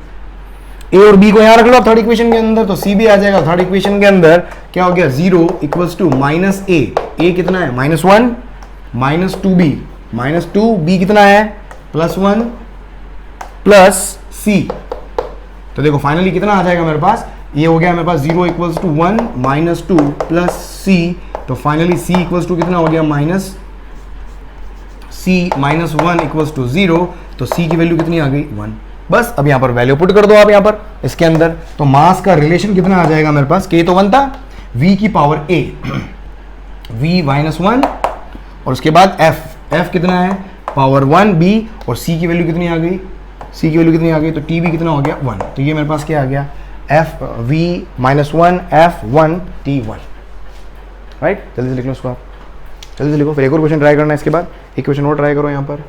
a और b को यहाँ रख लो थर्ड इक्वेशन के अंदर, तो c भी आ जाएगा थर्ड इक्वेशन के अंदर, क्या हो गया 0 इक्वल्स टू -a कितना है -1 -2b -2b कितना है +1 प्लस c, तो देखो फाइनली कितना आ जाएगा मेरे पास, ये हो गया मेरे पास 0 इक्वल्स टू 1 -2 प्लस c, तो फाइनली c इक्वल्स टू कितना हो गया -1 इक्वल्स टू 0, तो c की वैल्यू कितनी आ गई 1। बस अब यहाँ पर वैल्यू पुट कर दो आप यहाँ पर इसके अंदर, तो मास का रिलेशन कितना आ जाएगा मेरे पास, k तो 1 था, v की पावर a v -1, और उसके बाद f कितना है पावर 1 b, और c की वैल्यू कितनी आ गई, c की वैल्यू कितनी आ गई, तो t भी कितना हो गया 1, तो ये मेरे पास क्या आ गया f v -1 f 1 t 1, right. जल्दी से लिख लो उसको आप, जल्दी से लिखो, फिर एक और क्वेश्चन ट्राई करना है, इसके बाद एक क्वेश्चन और ट्राई करो, यहाँ पर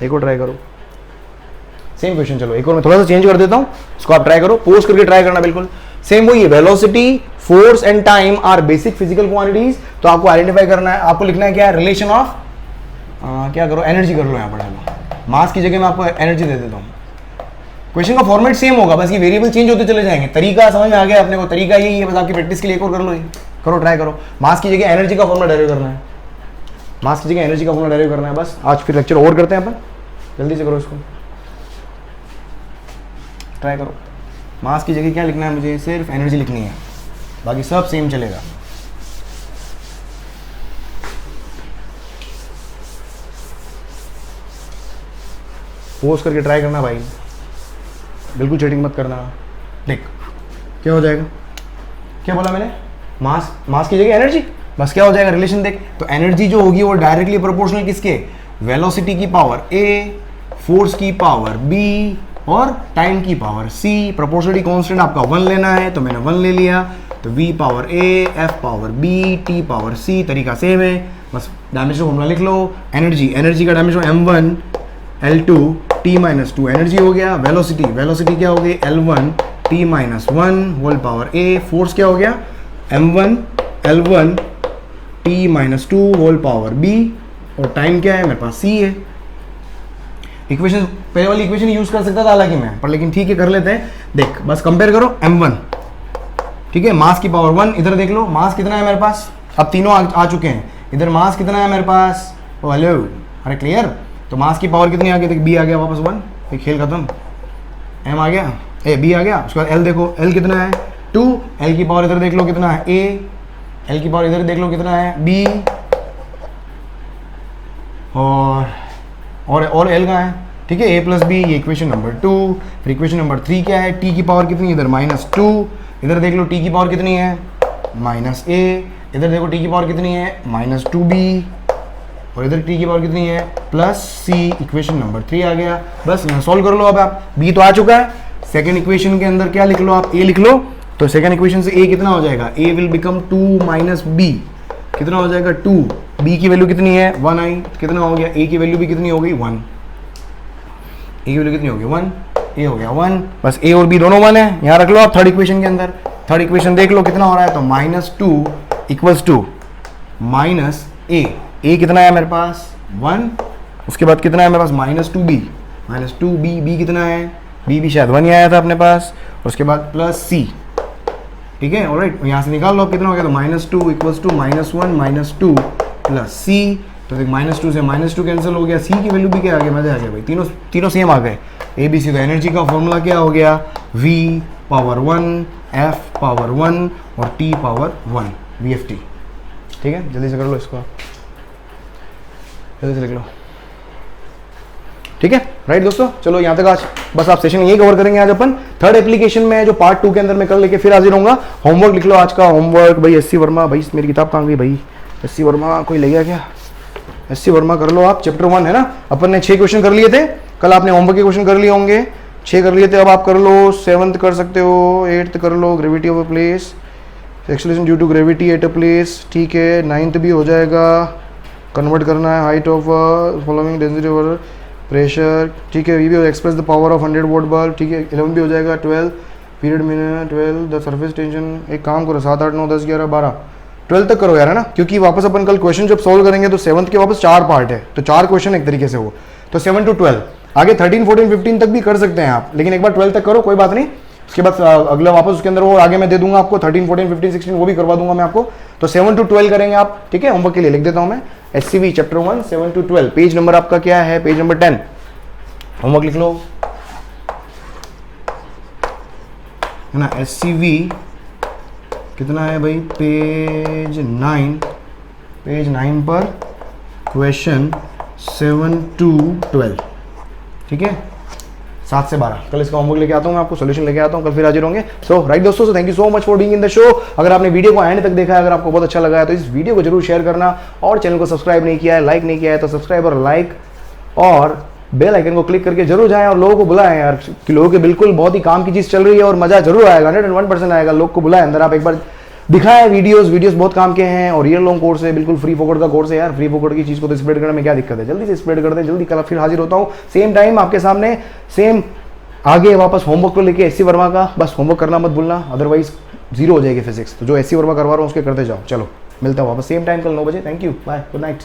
एक और ट्राई करो, सेम क्वेश्चन, चलो एक और मैं थोड़ा सा चेंज कर देता हूँ, इसको आप ट्राई करो, पोज करके ट्राई करना, बिल्कुल सेम वही है, velocity force and time are basic physical quantities, तो आपको आइडेंटिफाई करना है, आपको लिखना है क्या है, रिलेशन ऑफ क्या करो, एनर्जी कर लो यहाँ पर, मास की जगह मैं आपको एनर्जी दे देता हूँ। क्वेश्चन का फॉर्मेट सेम होगा, बस ये वेरिएबल चेंज होते चले जाएंगे, तरीका समझ में आ गया अपने को, तरीका यही है, बस आपकी प्रैक्टिस के लिए एक और कर लो, ये करो, ट्राई करो, मास की जगह एनर्जी का फॉर्मूला डेराइव करना है, मास की जगह एनर्जी का फॉर्मूला डेराइव करना है, बस आज फिर लेक्चर और करते हैं अपन, जल्दी से करो इसको, ट्राई करो, मास की जगह क्या लिखना है मुझे, सिर्फ एनर्जी लिखनी है, बाकी सब सेम चलेगा। पोज करके ट्राई करना भाई, बिल्कुल चीटिंग मत करना। देख क्या हो जाएगा, क्या बोला मैंने, मास की जगह एनर्जी, बस क्या हो जाएगा रिलेशन देख, तो एनर्जी जो होगी वो डायरेक्टली प्रोपोर्शनल किसके, वेलोसिटी की पावर a, फोर्स की पावर b, और टाइम की पावर c, प्रोपोर्शनलिटी कांस्टेंट आपका 1 लेना है, तो मैंने 1 ले लिया, तो v power a, f power b, t power c, तरीका सेम है, बस डायमेंशन फॉर्मूला लिख लो, एनर्जी का dimension m1 L2 t -2 energy हो गया, वेलोसिटी क्या हो गई L1 t -1 whole power a, force क्या हो गया m1 L1 t -2 whole power b, और टाइम क्या है मेरे पास c है। इक्वेशन पहले वाली इक्वेशन यूज कर सकता था हालांकि मैं, पर लेकिन ठीक है कर लेते हैं, देख बस कंपेयर करो m1, ठीक है, मास की पावर 1, इधर देख लो मास कितना है मेरे पास, अब तीनों आ चुके हैं, इधर मास कितना है मेरे पास, ओ हेलो, अरे क्लियर, तो मास की पावर कितनी आ गई, देख b आ गया वापस 1, ये खेल खत्म, m आ गया, b आ गया, उसके बाद l देखो, l कितना है 2, l की पावर इधर देख लो कितना है a, l की पावर इधर देख लो कितना है b, और l का है, ठीक है, a प्लस b, ये इक्वेशन नंबर 2। फिर इक्वेशन नंबर 3 क्या है, t की पावर कितनी, इधर -2, इधर देख लो t की पावर कितनी है -a, इधर देखो t की पावर कितनी है -2b, और इधर t की पावर कितनी है +c, इक्वेशन नंबर 3 आ गया। बस यहाँ सॉल्व कर लो, अब आप b तो आ चुका है, सेकेंड इक्वेशन के अंदर क्या लिख लो आप, a लिख लो, तो सेकेंड इक्वेशन से a कितना हो जाएगा, a विल बिकम 2 - b, कितना हो जाएगा 2, b की वैल्यू कितनी है 1 आई, कितना हो गया, a की वैल्यू भी कितनी हो गई 1, a की वैल्यू कितनी हो गई 1, a हो गया 1, बस a और b दोनों 1 है, यहाँ रख लो आप थर्ड इक्वेशन के अंदर, थर्ड इक्वेशन देख लो कितना हो रहा है, तो -2 इक्वल्स टू -a कितना है मेरे पास 1, उसके बाद कितना है मेरे पास -2b, b कितना है बी भी शायद 1 ही आया था अपने पास, और उसके बाद प्लस सी, ठीक है। ऑलराइट, यहाँ से निकाल लो कितना हो गया, तो -2 इक्वल्स टू -1 -2 प्लस सी, तो देख -2 से -2 कैंसिल हो गया, सी की वैल्यू भी क्या आ गया, मजा आ गया भाई, तीनों सेम आ गए। ए बी सी, तो एनर्जी का फॉर्मूला क्या हो गया, V पावर 1 F पावर 1 और T पावर 1 VFT, ठीक है। जल्दी से कर लो इसको, जल्दी से लिख लो, ठीक है। राइट दोस्तों, चलो यहाँ तक आज बस आप सेशन यही कवर करेंगे आज अपन। थर्ड एप्लीकेशन में जो पार्ट 2 के अंदर मैं कल लेके फिर हाजिर होऊंगा। होमवर्क लिख लो आज का, होमवर्क भाई एस सी वर्मा, भाई मेरी किताब कहाँ गई भाई, एस सी वर्मा कोई ले गया क्या, एस सी वर्मा कर लो आप, चैप्टर 1 है ना, अपन ने 6 क्वेश्चन कर लिए थे कल, आपने होमवर्क के क्वेश्चन कर लिए होंगे, 6 कर लिए थे, अब आप कर लो 7th कर सकते हो, 8th कर लो, gravity of a place, acceleration due to gravity at a place, ठीक है। 9th भी हो जाएगा, कन्वर्ट करना है height of following density over pressure, ठीक है। ये भी express the power of 100 volt bulb, ठीक है। 11 भी हो जाएगा, 12 period minute, 12 the surface tension, एक काम करो 7 8 9 10 11 12 12 तक करो यार, है ना, क्योंकि वापस अपन कल क्वेश्चन जब सॉल्व करेंगे तो 7th के वापस 4 पार्ट है, तो 4 क्वेश्चन एक तरीके से हो, तो 7 to 12, आगे 13 14 15 तक भी कर सकते हैं आप, लेकिन एक बार 12 तक करो, कोई बात नहीं, उसके बाद अगला वापस उसके अंदर वो आगे मैं दे दूंगा आपको, 13 14 15 16 वो भी करवा दूंगा मैं आपको, तो 7 to 12 करेंगे आप, ठीक है। होमवर्क के लिए लिख देता हूं मैं, SCV chapter 1 7 to 12, page number आपका क्या है, पेज नंबर 10, होमवर्क लिख लो, है ना। SCV कितना है भाई, पेज 9 पर क्वेश्चन 7 to 12, ठीक है, 7 से 12। कल इसका होमवर्क लेके आता हूँ मैं, आपको सोल्यूशन लेके आता हूँ, कल फिर हाजिर होंगे। सो राइट दोस्तों, so thank you so much for being in the show. अगर आपने वीडियो को एंड तक देखा है, अगर आपको बहुत अच्छा लगा है तो इस वीडियो को जरूर शेयर करना, और चैनल को सब्सक्राइब नहीं किया है, लाइक नहीं किया है तो सब्सक्राइब और लाइक और बेल आइकन को क्लिक करके जरूर जाएं और लोगों को बुलाएं यार, कि लोगों के बिल्कुल बहुत ही काम की चीज़ चल रही है और मजा जरूर आएगा, 101% आएगा। लोग को बुलाएं अंदर, आप एक बार दिखाएं वीडियोस बहुत काम के हैं, और ईयर लॉन्ग कोर्स है, बिल्कुल फ्री फोकट का कोर्स है यार, फ्री फोकट की चीज़ को तो स्प्रेड करने में क्या दिक्कत है, जल्दी से स्प्रेड कर दें, जल्दी कल फिर हाजिर होता हूँ सेम टाइम आपके सामने, सेम आगे वापस होमवर्क को लेके SC वर्मा का, बस होमवर्क करना मत भूलना, अदरवाइज 0 हो जाएगी फिजिक्स, तो जो SC वर्मा करवा रहा हूँ उसके करते जाओ। चलो मिलता हूँ वापस सेम टाइम कल 9 बजे, thank you, bye, good night.